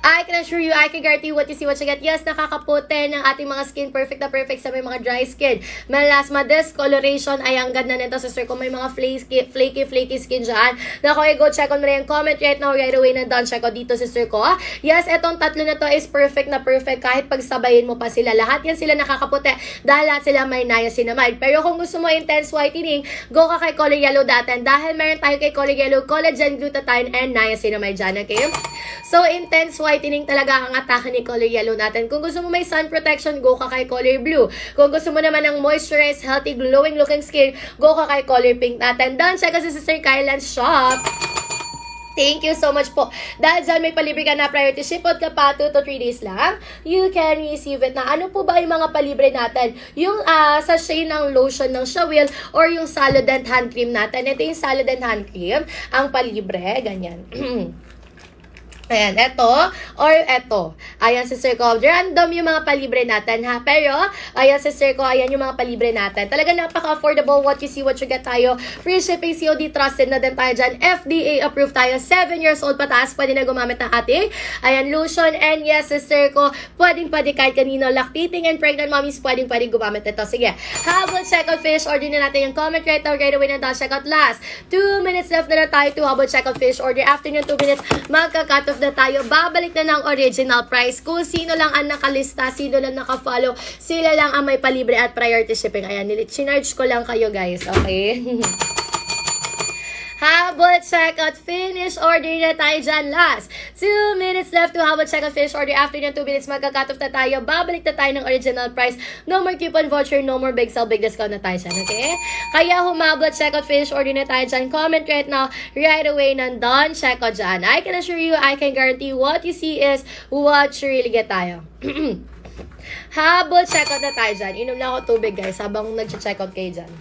I can assure you, I can guarantee what you see, what you get. Yes, nakakaputi ng ating mga skin. Perfect na perfect sa may mga dry skin. Melasma discoloration. Ay, ang ganda nito, sister. Kung may mga flaky skin dyan. Naku, go check on mo na yung comment right now, right away na Don Check dito, sister ko. Yes, etong tatlo na to is perfect na perfect. Kahit pagsabayin mo pa sila. Lahat yan sila nakakaputi. Dahil lahat sila may niacinamide. Pero kung gusto mo intense whitening, go ka kay Color Yellow dati. Dahil meron tayo kay Color Yellow, collagen, glutathione, and niacinamide dyan, okay? So, intense whitening talaga ang atake ni Color Yellow natin. Kung gusto mo may sun protection, go ka kay Color Blue. Kung gusto mo naman ng moisturized, healthy, glowing looking skin, go ka kay Color Pink natin. Don check kasi sa Sir Kylan's shop. Thank you so much po. Dahil dyan may palibre ka na priority ship out ka pa 2 to 3 days lang, you can receive it na. Ano po ba yung mga palibre natin? Yung sachet ng lotion ng Shawil or yung Salodent hand cream natin. Ito yung Salodent hand cream. Ang palibre, ganyan. Ayan, eto, or eto. Ayan, sister ko. Random yung mga palibre natin, ha? Pero, ayan, sister ko, ayan yung mga palibre natin. Talaga napaka-affordable. What you see, what you get tayo. Free shipping, COD, trusted na din tayo dyan. FDA approved tayo. 7 years old pataas. Pwede na gumamit ng ating, ayan, lotion. And yes, sister ko, pwede kahit kanino. Lactating and pregnant mommies, pwede gumamit ito. Sige. Habol checkout fish. Order na natin yung comment right now. Right away na daw checkout last. 2 minutes left na tayo to habol checkout fish. Order after yung 2 minutes, magka-cut off na tayo. Babalik na ng original price. Kung sino lang ang nakalista, sino lang nakafollow, sila lang ang may palibre at priority shipping. Ayan, sinarge ko lang kayo, guys. Okay? Habol checkout finish order na tayo dyan. Last 2 minutes left to habol checkout finish order. After ng 2 minutes, magka-cut off na tayo. Babalik na tayo ng original price. No more coupon voucher, no more big sale, big discount na tayo dyan. Okay? Kaya humabol checkout finish order na tayo dyan. Comment right now, right away ng Don checkout dyan. I can assure you, I can guarantee what you see is what you really get tayo. Habol checkout na tayo dyan. Inom lang ako tubig, guys, habang nag-checkout kayo dyan.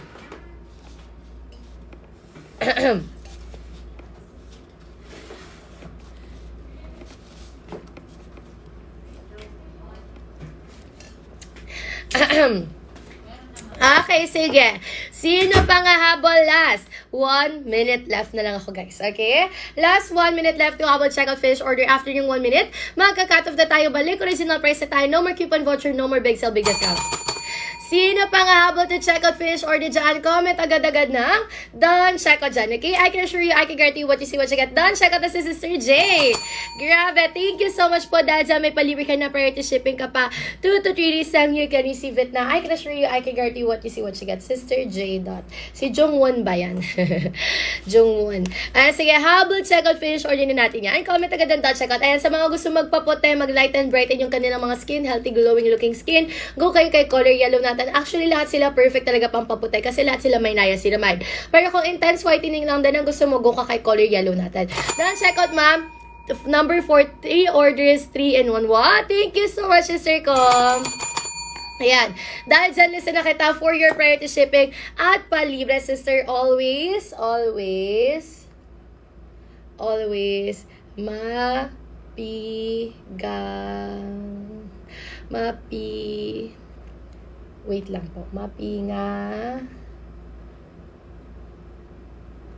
Okay, sige. Sino pa nga habol last? 1 minute left na lang ako, guys. Okay? Last 1 minute left to habol checkout finish order. After yung 1 minute, magka-cut off na tayo. Balik original price na tayo. No more coupon voucher, no more big sale, big discount. Sino pa nga habol to checkout finish order dyan? Comment agad-agad na. Don checkout dyan. Okay? I can assure you, I can guarantee what you see, what you get. Don checkout na si Sister J. Grabe. Thank you so much po dahil dyan may palibre ka na priority shipping ka pa. 2 to 3 days lang you can receive it na. I can assure you, I can guarantee what you see, what you get. Sister J. Si Jungwon ba yan? Jungwon. Ayan, sige. Habol checkout finish order na natin yan. Comment agad ng Don checkout. Ayan, sa mga gusto magpaputi, mag-light and brighten yung kanilang mga skin, healthy, glowing looking skin, go kayo kay Color Yellow natin. Actually, lahat sila perfect talaga pang paputi kasi lahat sila may niacinamide. Pero kung intense whitening lang din ang gusto mo, go ka kay Color Yellow natin. Then, check out, ma'am. Number 43, orders 3 in 1. Wow, thank you so much, sister ko. Ayan. Dahil dyan, listen na kita for your priority shipping at palibre, sister. Always wait lang po.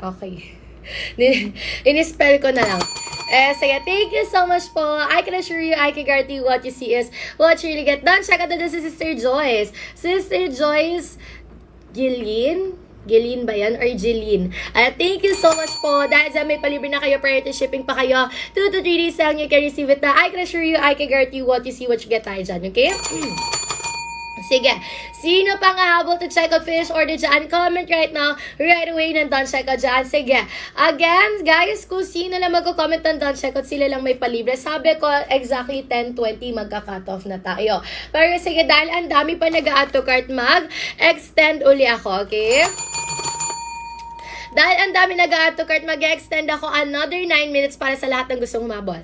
Okay. In-spell ko na lang. Sige, thank you so much po. I can assure you, I can guarantee what you see is what you really get done. Check out na si Sister Joyce. Sister Joyce Gilin ba yan? Or Jilin? Thank you so much po. Dahil dyan may palibre na kayo, priority shipping pa kayo. 2 to 3 days lang, you can receive it na. I can assure you, I can guarantee what you see, what you get tayo dyan. Okay? Sige. Sino pa nga habol to check out finish order dyan? Comment right now. Right away ng Don Check Out dyan. Sige. Again, guys, kung sino lang magko-comment ng Don Check Out, sila lang may palibre. Sabi ko, exactly 10:20 magka-cut off na tayo. Pero sige, dahil ang dami pa nag-add to cart, mag-extend uli ako, okay? Dahil ang dami nag-add to cart, mag-extend ako another 9 minutes para sa lahat ng gustong humabol.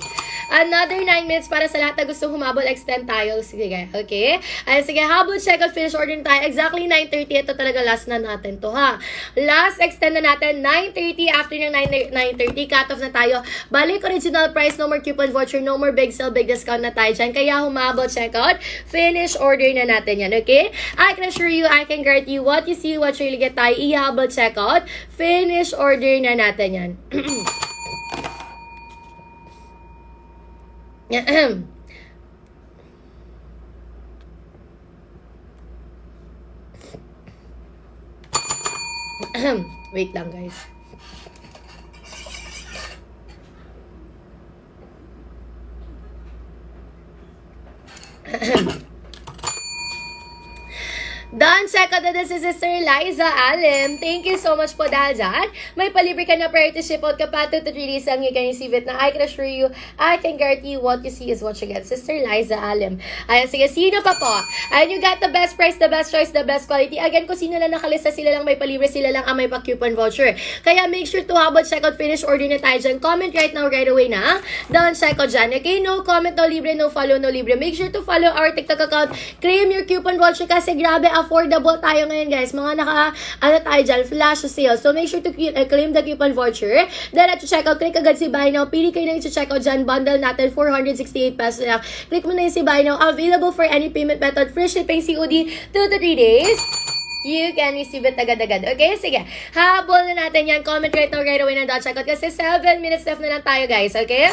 Another 9 minutes para sa lahat na gustong humabol. Extend tayo. Sige, okay? Ay, sige, habol, check out, finish order tayo. Exactly 9:30. Ito talaga last na natin to, ha? Last extend na natin, 9:30. After ng 9:30, cut off na tayo. Balik original price, no more coupon voucher, no more big sale, big discount na tayo dyan. Kaya humabol, check out, finish order na natin yan, okay? I can assure you, I can guarantee you, what you see, what you really get tayo. Ihabol, check out, finish order na natin yan. Wait lang, guys. Done, check out na din si Sister Liza Alim. Thank you so much po dahil dyan. May palibre ka na prior to ship out ka pa 2 to 3 days lang you can receive it na I can assure you, I can guarantee you what you see is what you get. Sister Liza Alim. Ayan, sige, sino pa po? Ayan, you got the best price, the best choice, the best quality. Again, kung sino lang nakalista, sila lang may palibre, sila lang ang may pa-coupon voucher. Kaya make sure to habol, check out, finish order na tayo dyan. Comment right now, right away na. Done, check out dyan. Okay, no comment, no libre, no follow, no libre. Make sure to follow our TikTok account. Claim your coupon voucher kasi grabe, affordable tayo ngayon, guys. Mga tayo dyan, flash sale. So, make sure to claim the coupon voucher. Then, at check out, click agad si buy now. Pili kayo na check out dyan. Bundle natin, 468 pesos lang. Click mo na yung si buy now. Available for any payment method. Free shipping COD, 2 to 3 days. You can receive it agad-agad. Okay? Sige. Habol na natin yan. Comment right now, right away na check out. Kasi 7 minutes left na lang tayo, guys. Okay?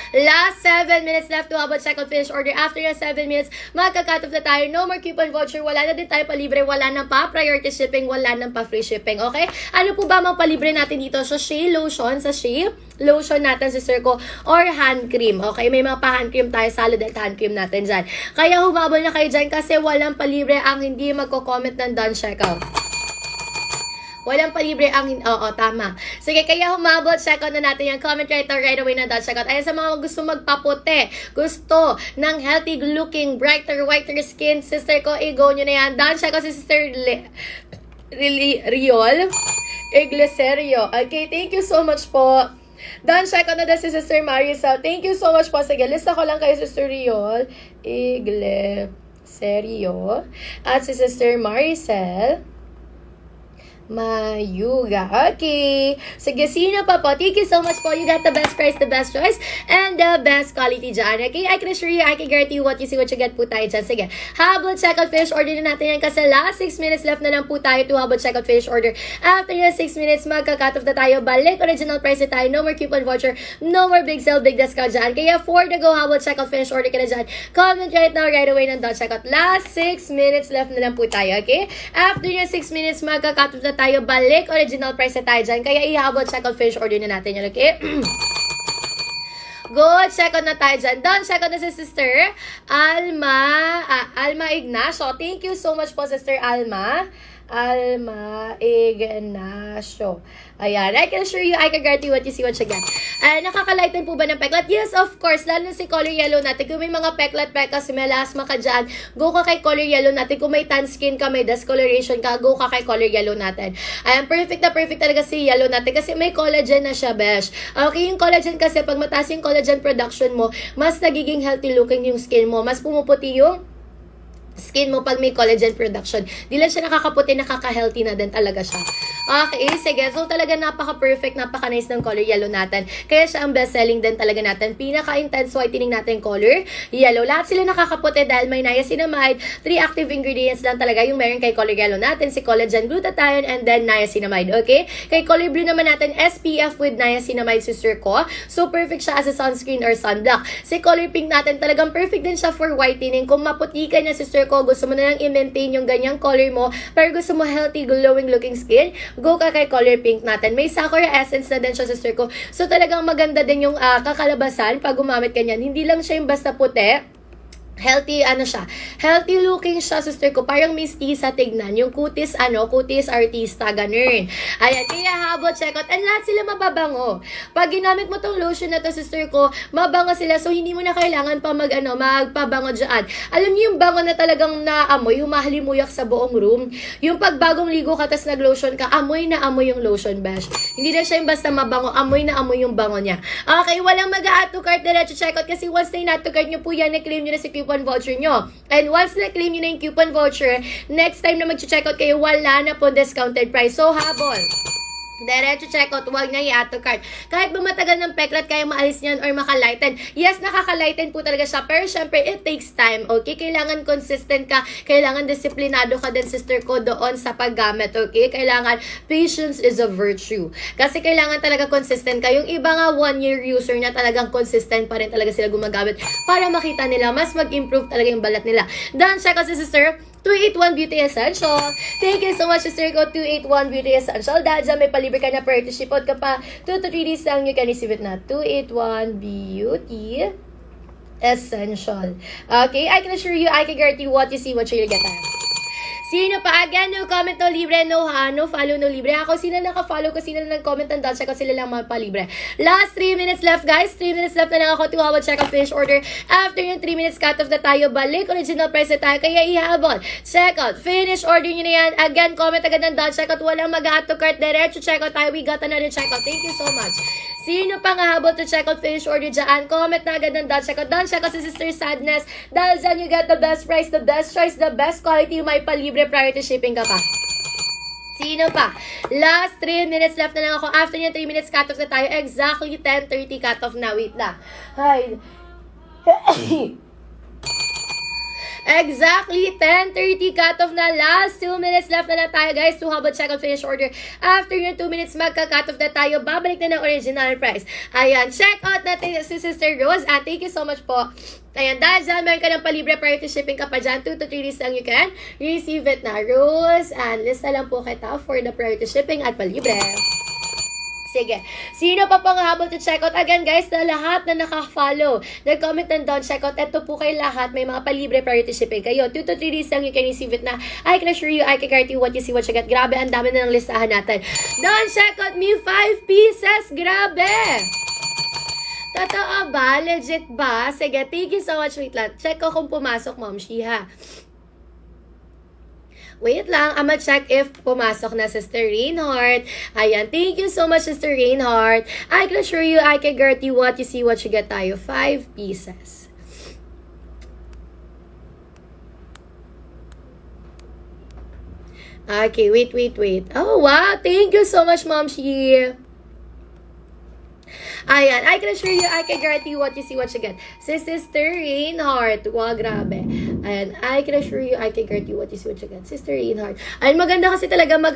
Last 7 minutes left to habol, check out, finish order. After na 7 minutes, magka-cut off na tayo. No more coupon voucher. Wala na din tayo palibre. Wala nang pa priority shipping. Wala nang pa free shipping. Okay? Ano po ba mga palibre natin dito? Sa Shea Lotion. Sa Shea Lotion natin, sister ko. Or hand cream. Okay? May mga pa-hand cream tayo. Solid at hand cream natin dyan. Kaya humabol na kayo dyan kasi walang palibre ang hindi magko-comment ng done checkout. Walang palibre ang... Oo, tama. Sige, kaya humabot. Check out na natin yan. Comment right now, right away na dot check out. Ayan sa mga gusto magpaputi. Gusto ng healthy looking, brighter, whiter skin. Sister ko, i-go nyo na yan. Done check out si Sister Riol Igleserio. Okay, thank you so much po. Done check out na din si Sister Maricel. Thank you so much po. Sige, lista ko lang kay Sister Riol Igleserio. At si Sister Maricel Mayuga. Okay. Sige, sino pa po? Thank you so much po. You got the best price, the best choice, and the best quality dyan. Okay? I can assure you, I can guarantee you what you see, what you get po tayo dyan. Sige. Habol, check out, finish order na natin yan kasi last 6 minutes left na lang po tayo to habol, check out, finish order. After yung 6 minutes, magka-cut off na tayo. Balik, original price na tayo. No more coupon voucher. No more big sale, big discount dyan. Kaya for the go, habol, check out, finish order ka na dyan. Comment right now, right away ng dot check out. Last 6 minutes left na lang po tayo. Okay? After yung 6 minutes, magka-cut off na tayo, balik, original price na tayo dyan. Kaya ihabol, check out, finish order na natin yan, okay? Go, check out na tayo dyan. Done, check out na si Sister Alma Ignacio. Thank you so much po, Sister Alma Ignacio. Ayan, I can assure you, I can guarantee what you see, what you get. Nakakalighten po ba ng peklat? Yes, of course. Lalo si color yellow natin. Kung may mga peklat, pekas, may lasma ka dyan, go ka kay color yellow natin. Kung may tan skin ka, may discoloration ka, go ka kay color yellow natin. Ayan, perfect na perfect talaga si yellow natin kasi may collagen na siya, besh. Okay, yung collagen kasi, pag mataas yung collagen production mo, mas nagiging healthy looking yung skin mo. Mas pumuputi yung skin mo pag may collagen production. Di lang siya nakakaputi, nakaka-healthy na din talaga siya. Okay, sige. So, talaga napaka-perfect, napaka-nice ng color yellow natin. Kaya siya ang best-selling din talaga natin. Pinaka-intense whitening natin color yellow. Lahat sila nakakaputi dahil may niacinamide. 3 active ingredients lang talaga yung meron kay color yellow natin. Si collagen, glutathione, and then niacinamide. Okay? Kay color blue naman natin, SPF with niacinamide, sister ko. So, perfect siya as a sunscreen or sunblock. Si color pink natin, talagang perfect din siya for whitening. Kung maputi ka na, sister ko, gusto mo na lang i-maintain yung ganyang color mo, pero gusto mo healthy, glowing looking skin, go ka kay color pink natin. May Sakura essence na din siya, sister ko. So, talagang maganda din yung kakalabasan pag gumamit ka niyan. Hindi lang siya yung basta puti. healthy, ano siya, healthy looking siya, sister ko. Parang mistisa tignan. Yung kutis, kutis artista, ganun. Ayan, kaya habot, check out. And lahat sila mababango. Pag ginamit mo tong lotion na to, sister ko, mabango sila. So, hindi mo na kailangan pa magpabango dyan. Alam niyo yung bango na talagang naamoy, humahalimuyak sa buong room. Yung pagbagong ligo ka, tas nag-lotion ka, amoy na amoy yung lotion, besh. Hindi na siya yung basta mabango, amoy na amoy yung bango niya. Okay, walang mag-a-add to cart, diretso check out. Kasi once na in-add to cart nyo po yan, na-claim nyo na si coupon voucher nyo. And once na-claim nyo na yung coupon voucher, next time na mag-check out kayo, wala na po discounted price. So, habol. Diretso check out, huwag na i-add to cart. Kahit ba matagal ng peklat, kaya maalis niyan or makalighten. Yes, nakakalighten po talaga siya. Pero syempre, it takes time. Okay? Kailangan consistent ka. Kailangan disiplinado ka din, sister ko, doon sa paggamit. Okay? Kailangan, patience is a virtue. Kasi kailangan talaga consistent ka. Yung iba nga 1-year user na talagang consistent pa rin talaga sila gumagamit para makita nila, mas mag-improve talaga yung balat nila. Done, check out si sister. 281 Beauty Essential. Thank you so much, sister ko. 281 Beauty Essential. Dahil dyan, may palibre ka na per to ship out ka pa. 2 to 3 days lang, you can receive it na. 281 Beauty Essential. Okay, I can assure you, I can guarantee what you see, what you'll get. Sino pa? Again, no comment, no libre, no follow, no libre. Ako, sila naka-follow ko, sila nag-comment ng dot, check ko sila lang mga palibre. Last 3 minutes left, guys. 3 minutes left na lang ako to habol, check out, finish order. After yung 3 minutes cut off na tayo, balik, original price na tayo, kaya ihabol. Check out, finish order nyo na yan. Again, comment agad ng dot, check out, walang mag-add to cart, diretso check out tayo. We got another check out. Thank you so much. Sino pa nga habol to check out, finish order dyan? Comment na agad ng dot, check out. Done, check out si Sister Sadness. Dahil dyan, you get the best price, the best choice, the best quality, may palibre prior to shipping ka pa. Sino pa? Last 3 minutes left na lang ako. After yung 3 minutes cut off na tayo. Exactly 10:30 cut off na. Wait na. Hi. Exactly 10:30 cut off na. Last 2 minutes left na lang tayo, guys, to habol check out finish order. After yung 2 minutes magka-cut off na tayo, babalik na ng original price. Ayan, check out natin si Sister Rose. And thank you so much po. Ayan, dahil dyan, meron ka ng palibre prior to shipping ka pa dyan. 2 to 3 days lang you can receive it na. Rose, and lista lang po kita for the prior to shipping at palibre. Sige. Sino pa pang habol to checkout? Again, guys, na lahat na naka-follow, nag-comment and down checkout, eto po kay lahat, may mga palibre priority shipping kayo. 2 to 3 days lang you can receive it na. I can assure you, I can guarantee what you see, what you get. Grabe, ang dami na ng listahan natin. Down checkout me 5 pieces. Grabe! Totoo ba? Legit ba? Sige, thank you so much. Wait lang. Check ko kung pumasok, Ma'am Shiha. Wait lang, I'ma check if pumasok na Sister Reinhardt. Ayan, thank you so much, Sister Reinhardt. I can assure you, I can guarantee what you see, what you get tayo. 5 pieces. Okay, wait. Oh, wow, thank you so much, Ma'am Shi. Ayan, I can assure you, I can guarantee what you see, what you get. Si Sister Reinhardt. Wow, grabe. Ayan, I can assure you, I can guarantee what you see, what you get. Sister Reinhardt. Ayan, maganda kasi talaga mag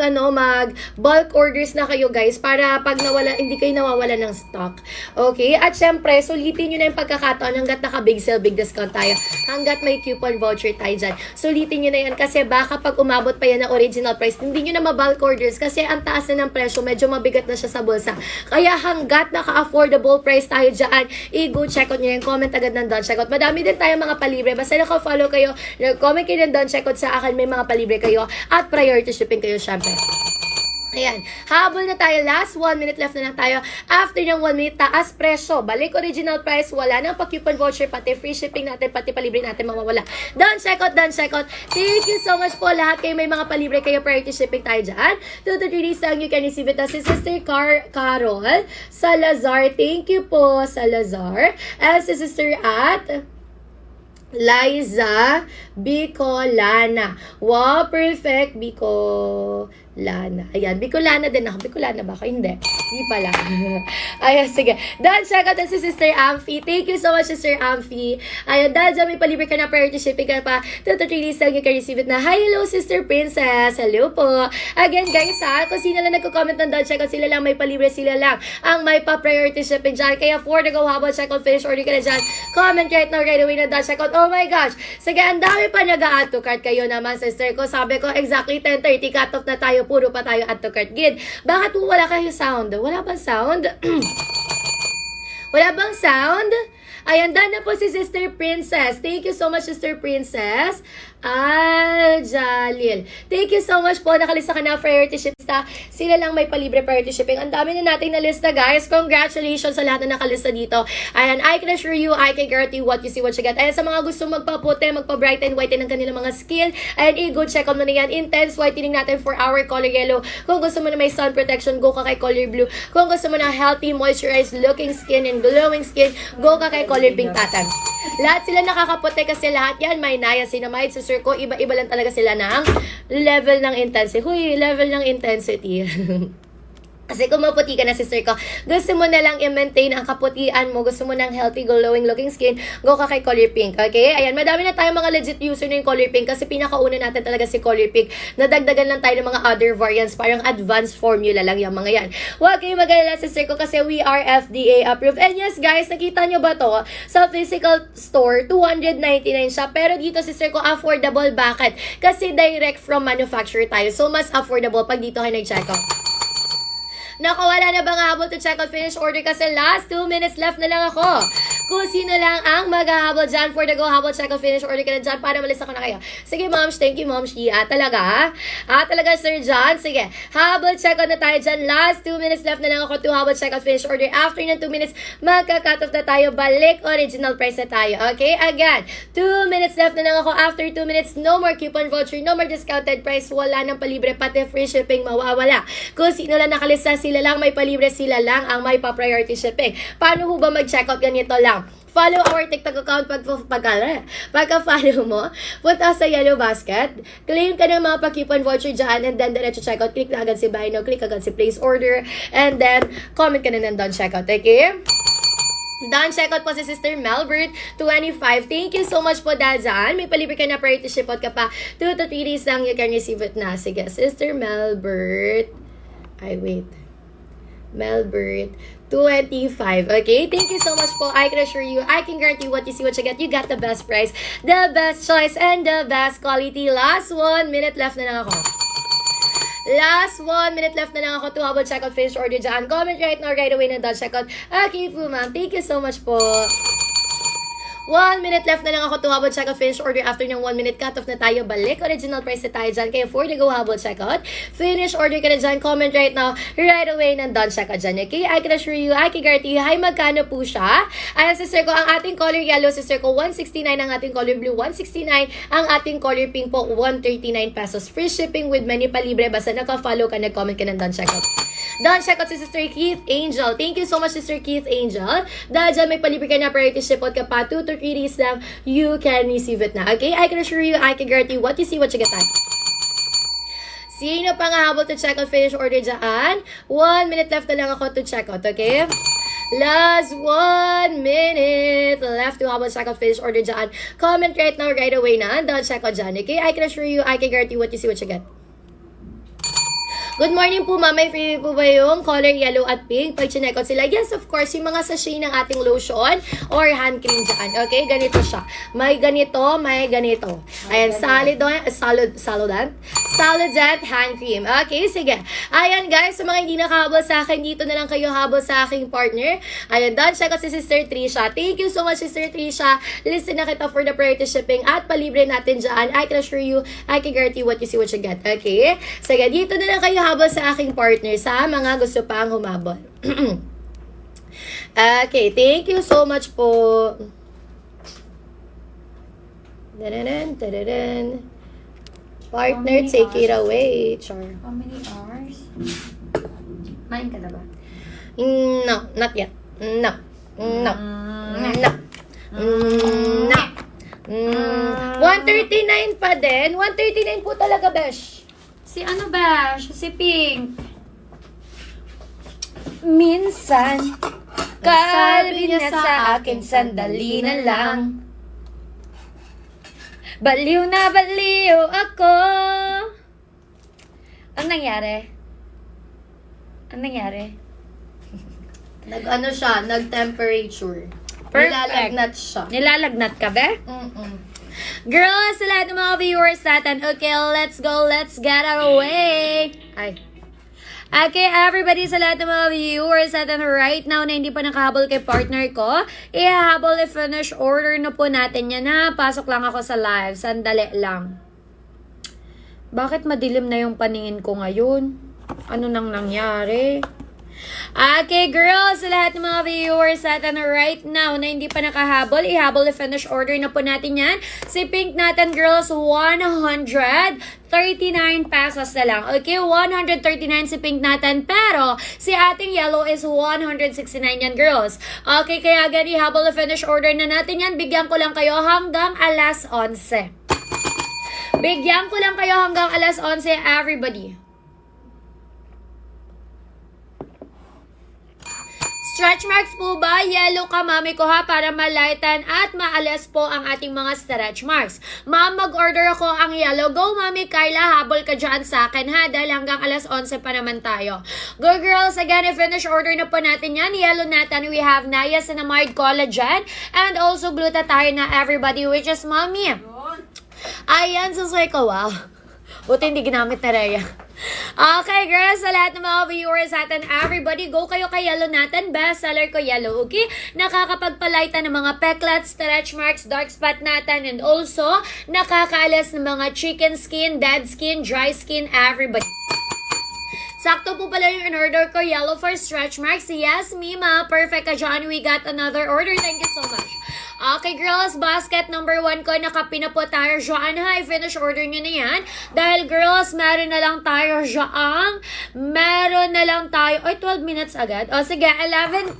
bulk orders na kayo, guys, para pag nawala, hindi kayo nawawala ng stock. Okay? At syempre, sulitin nyo na yung pagkakataon hanggat naka big sale, big discount tayo. Hanggat may coupon voucher tayo dyan. Sulitin nyo na yan kasi baka pag umabot pa yan ng original price, hindi nyo na ma-bulk orders kasi ang taas na ng presyo, medyo mabigat na siya sa bulsa. Kaya hanggat naka-affordable price tayo dyan, i-go check out nyo yan. Comment agad ng down check out. Madami din tayo mga palibre. Basta naka-follow kayo, nag-comment kayo ng down check out sa akin, may mga palibre kayo at priority shipping kayo syempre. Ayan, habol na tayo. Last 1 minute left na lang tayo. After ng 1 minute, taas presyo. Balik original price. Wala nang pa-coupon voucher. Pati free shipping natin, pati palibre natin mawawala. Done check out. Thank you so much po. Lahat kayo may mga palibre kayo. Priority shipping tayo dyan. 2 to 3 days lang you can receive it. Si Sister Carol Salazar. Thank you po, Salazar. And si Sister Liza Bicolana. Wow, perfect. Bicolana. Ayan, Bicolana din ako. Bicolana ba ako? Hindi. Hindi pala. Ayan, sige. Dahil check out si Sister Amphi. Thank you so much, Sister Amphi. Ayan, dahil dyan may palibre ka na priority shipping ka pa. 2 to 3 days lang you can receive it na. Hi, hello, Sister Princess. Hello po. Again, guys, kung sino lang nagko-comment ng dahil check out, sila lang may palibre, sila lang ang may pa-priority shipping dyan. Kaya for the go, habang check out, finish order ka na dyan. Comment right now, right away na dahil check out. Oh my gosh. Sige, ang dami pa nag-a-add to cart kayo naman, sister ko. Sabi ko, exactly 10:30 cut off na tayo. Puro pa tayo add to cart. Gid, bakit wala kayo sound? Wala bang sound? Wala bang sound? Ayan, done na po si Sister Princess. Thank you so much, Sister Princess. Jalil. Thank you so much po. Nakalista ka na priority shipping. Sila lang may palibre priority shipping. Ang dami na nating nalista, guys. Congratulations sa lahat na nakalista dito. Ayan, I can assure you, I can guarantee what you see, what you get. Ayan, sa mga gusto magpaputi, magpa-bright and white ng kanilang mga skin, ayan, i-go check out mo na yan. Intense whitening natin for our color yellow. Kung gusto mo na may sun protection, go ka kay color blue. Kung gusto mo na healthy, moisturized looking skin and glowing skin, go ka kay color pink tatan. Lahat sila nakakaputi kasi lahat yan may niacinamide sa ko, iba-iba lang talaga sila ng level ng intensity. Huy, level ng intensity. Kasi kung maputi ka na, sister ko, gusto mo na lang i-maintain ang kaputian mo, gusto mo ng healthy, glowing looking skin, go ka kay color pink, okay? Ayan, madami na tayong mga legit user ng color pink kasi pinakauna natin talaga si color pink. Nadagdagan lang tayo ng mga other variants, parang advanced formula lang yung mga yan. Huwag kayong mag-alala, sister ko, kasi we are FDA approved. And yes, guys, nakita nyo ba to? Sa physical store, 299 siya. Pero dito, sister ko, affordable. Bakit? Kasi direct from manufacturer tayo. So, mas affordable pag dito kayo nag-check out. Naku, wala na bang habol to check out finish order kasi last 2 minutes left na lang ako. Kung sino lang ang maghahabol dyan for the go habol check out finish order ka na dyan para malista ko na kayo. Sige, moms. Thank you, moms. Talaga? Talaga, Sir John? Sige. Habol check out na tayo dyan. Last 2 minutes left na lang ako to habol check out finish order. After ng 2 minutes, magka-cut off na tayo. Balik original price na tayo. Okay? Again, 2 minutes left na lang ako. After 2 minutes, no more coupon voucher, no more discounted price. Wala nang palibre, pati free shipping mawawala. Kung sino lang nakalista, sila lang may palibre, sila lang ang may pa-priority shipping. Paano ho ba mag-check out? Ganito lang. Follow our TikTok account pagka-follow mo. Punta sa yellow basket. Claim ka ng mga pa-coupon voucher dyan and then diretso checkout. Click na agad si buy now. Click agad si place order. And then, comment ka na ng done checkout. Okay? Done checkout po si Sister Melbert, 25. Thank you so much po dahil dyan. May palibre ka na priority ship out ka pa. 2 to 3 days lang you can receive it na. Sige, Sister Melbert. Melbert, 25. Okay? Thank you so much po. I can assure you, I can guarantee what you see, what you get. You got the best price, the best choice, and the best quality. Last 1 minute left na lang ako. Last 1 minute left na lang ako to habol checkout finish order dyan. Comment right now, right away na done checkout. Okay po, ma'am. Thank you so much po. 1 minute left na lang ako to habol checkout finish order. After ng 1 minute cut off na tayo, balik original price na tayo dyan. Kaya for the go habol checkout, finish order ka na dyan. Comment right now, right away na done checkout dyan. Okay? I can assure you, I can guarantee you, hi, magkano po siya? Ayan, sister ko, ang ating color yellow, sister ko, 169. Ang ating color blue, 169. Ang ating color pink po, 139 pesos. Free shipping with many palibre. Basta naka-follow ka, nag-comment ka ng done checkout. Done checkout si Sister Keith Angel. Thank you so much, Sister Keith Angel. Dahil dyan may palibre ka na priority ship out ka pa. 2 to 3 days lang, you can receive it na. Okay? I can assure you, I can guarantee what you see, what you get. Sino pa nga habol to check out finish order dyan? 1 minute left na lang ako to check out. Okay? Last 1 minute left to habol check out finish order dyan. Comment right now, right away na. Done check out dyan. Okay? I can assure you, I can guarantee what you see, what you get. Good morning po, ma'am. May free po ba yung color yellow at pink? Pag chinek out sila, yes, of course, yung mga sachet ng ating lotion or hand cream dyan. Okay, ganito siya. May ganito, may ganito. Ayan, Solidant hand cream. Okay, sige. Ayan, guys, sa mga hindi nakahabol sa akin, dito na lang kayo habol sa aking partner. Ayan, done. Check out si Sister Trisha. Thank you so much, Sister Trisha. Listen na kita for the priority shipping at palibre natin dyan. I can assure you, I can guarantee what you see, what you get. Okay? Sige, dito na lang kayo habol sa aking partner sa mga gusto pang humabol. Okay, thank you so much po. Partner, take it away. Char. How many hours? Main ka na ba? No, not yet. No. 139 pa din. 139 po talaga, besh. Si ano ba? Si Pink. Minsan, sabi niya sa akin, sandali na lang. Baliw na baliw ako. Ang nangyari? Nag-ano siya, nag-temperature. Perfect. Nilalagnat siya. Nilalagnat ka ba? Girls, sa lahat ng mga viewers natin, okay, let's go, let's get our way. Ay. Okay, everybody, sa lahat ng mga viewers natin right now na hindi pa nakahabol kay partner ko, ihahabol i-finish order na po natin yan ha. Pasok lang ako sa live. Sandali lang. Bakit madilim na yung paningin ko ngayon? Ano nang nangyari? Okay, girls, sa lahat ng mga viewers natin right now na hindi pa nakahabol, ihabol i-finish order na po natin yan. Si pink natin, girls, 139 pesos na lang. Okay, 139 si pink natin, pero si ating yellow is 169 yan, girls. Okay, kaya gani, ihabol i-finish order na natin yan. Bigyan ko lang kayo hanggang alas 11. Bigyan ko lang kayo hanggang alas 11, everybody. Stretch marks po ba? Yellow ka, mami ko ha, para malighten at maalas po ang ating mga stretch marks. Ma'am, mag-order ako ang yellow. Go, mami Carla, habol ka dyan sa akin ha, dahil hanggang alas 11 pa naman tayo. Go, girls, again, finish order na po natin yan. Yellow natin, we have niacinamide collagen and also glutathione na everybody, which is mami. Ayan, susay ko, wow. Buti hindi ginamit na Rhea. Okay, girls, sa lahat ng mga viewers natin, everybody, go kayo kay yellow natin. Best seller ko yellow, okay? Nakakapagpalitan ng mga pecklets, stretch marks, dark spot natin, and also, nakakaalas ng mga chicken skin, dead skin, dry skin, everybody. Sakto po pala yung in-order ko, yellow for stretch marks. Yes, Mima, perfect ka dyan. We got another order. Thank you so much. Okay, girls, basket number 1 ko, nakapin na po tayo dyan. Ha, finish order nyo na yan. Dahil, girls, meron na lang tayo dyan. Meron na lang tayo. Oy, 12 minutes agad. O, sige, 11:10.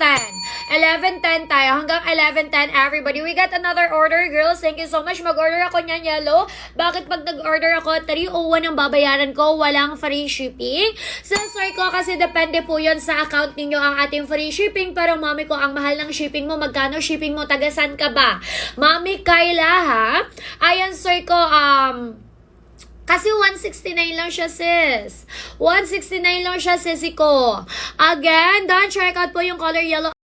11:10 tayo. Hanggang 11:10, everybody. We got another order, girls. Thank you so much. Mag-order ako niyan, yellow. Bakit pag nag-order ako, 301 ang babayaran ko, walang free shipping? Sensor ko kasi depende po yon sa account ninyo ang ating free shipping. Pero, mami ko, ang mahal ng shipping mo, magkano shipping mo? Tagasan ka ba? Mami Kyla, ha? Ayan, sir ko, kasi 169 lang siya, sis. 169 lang siya, sisi ko. Again, don't check out po yung color yellow.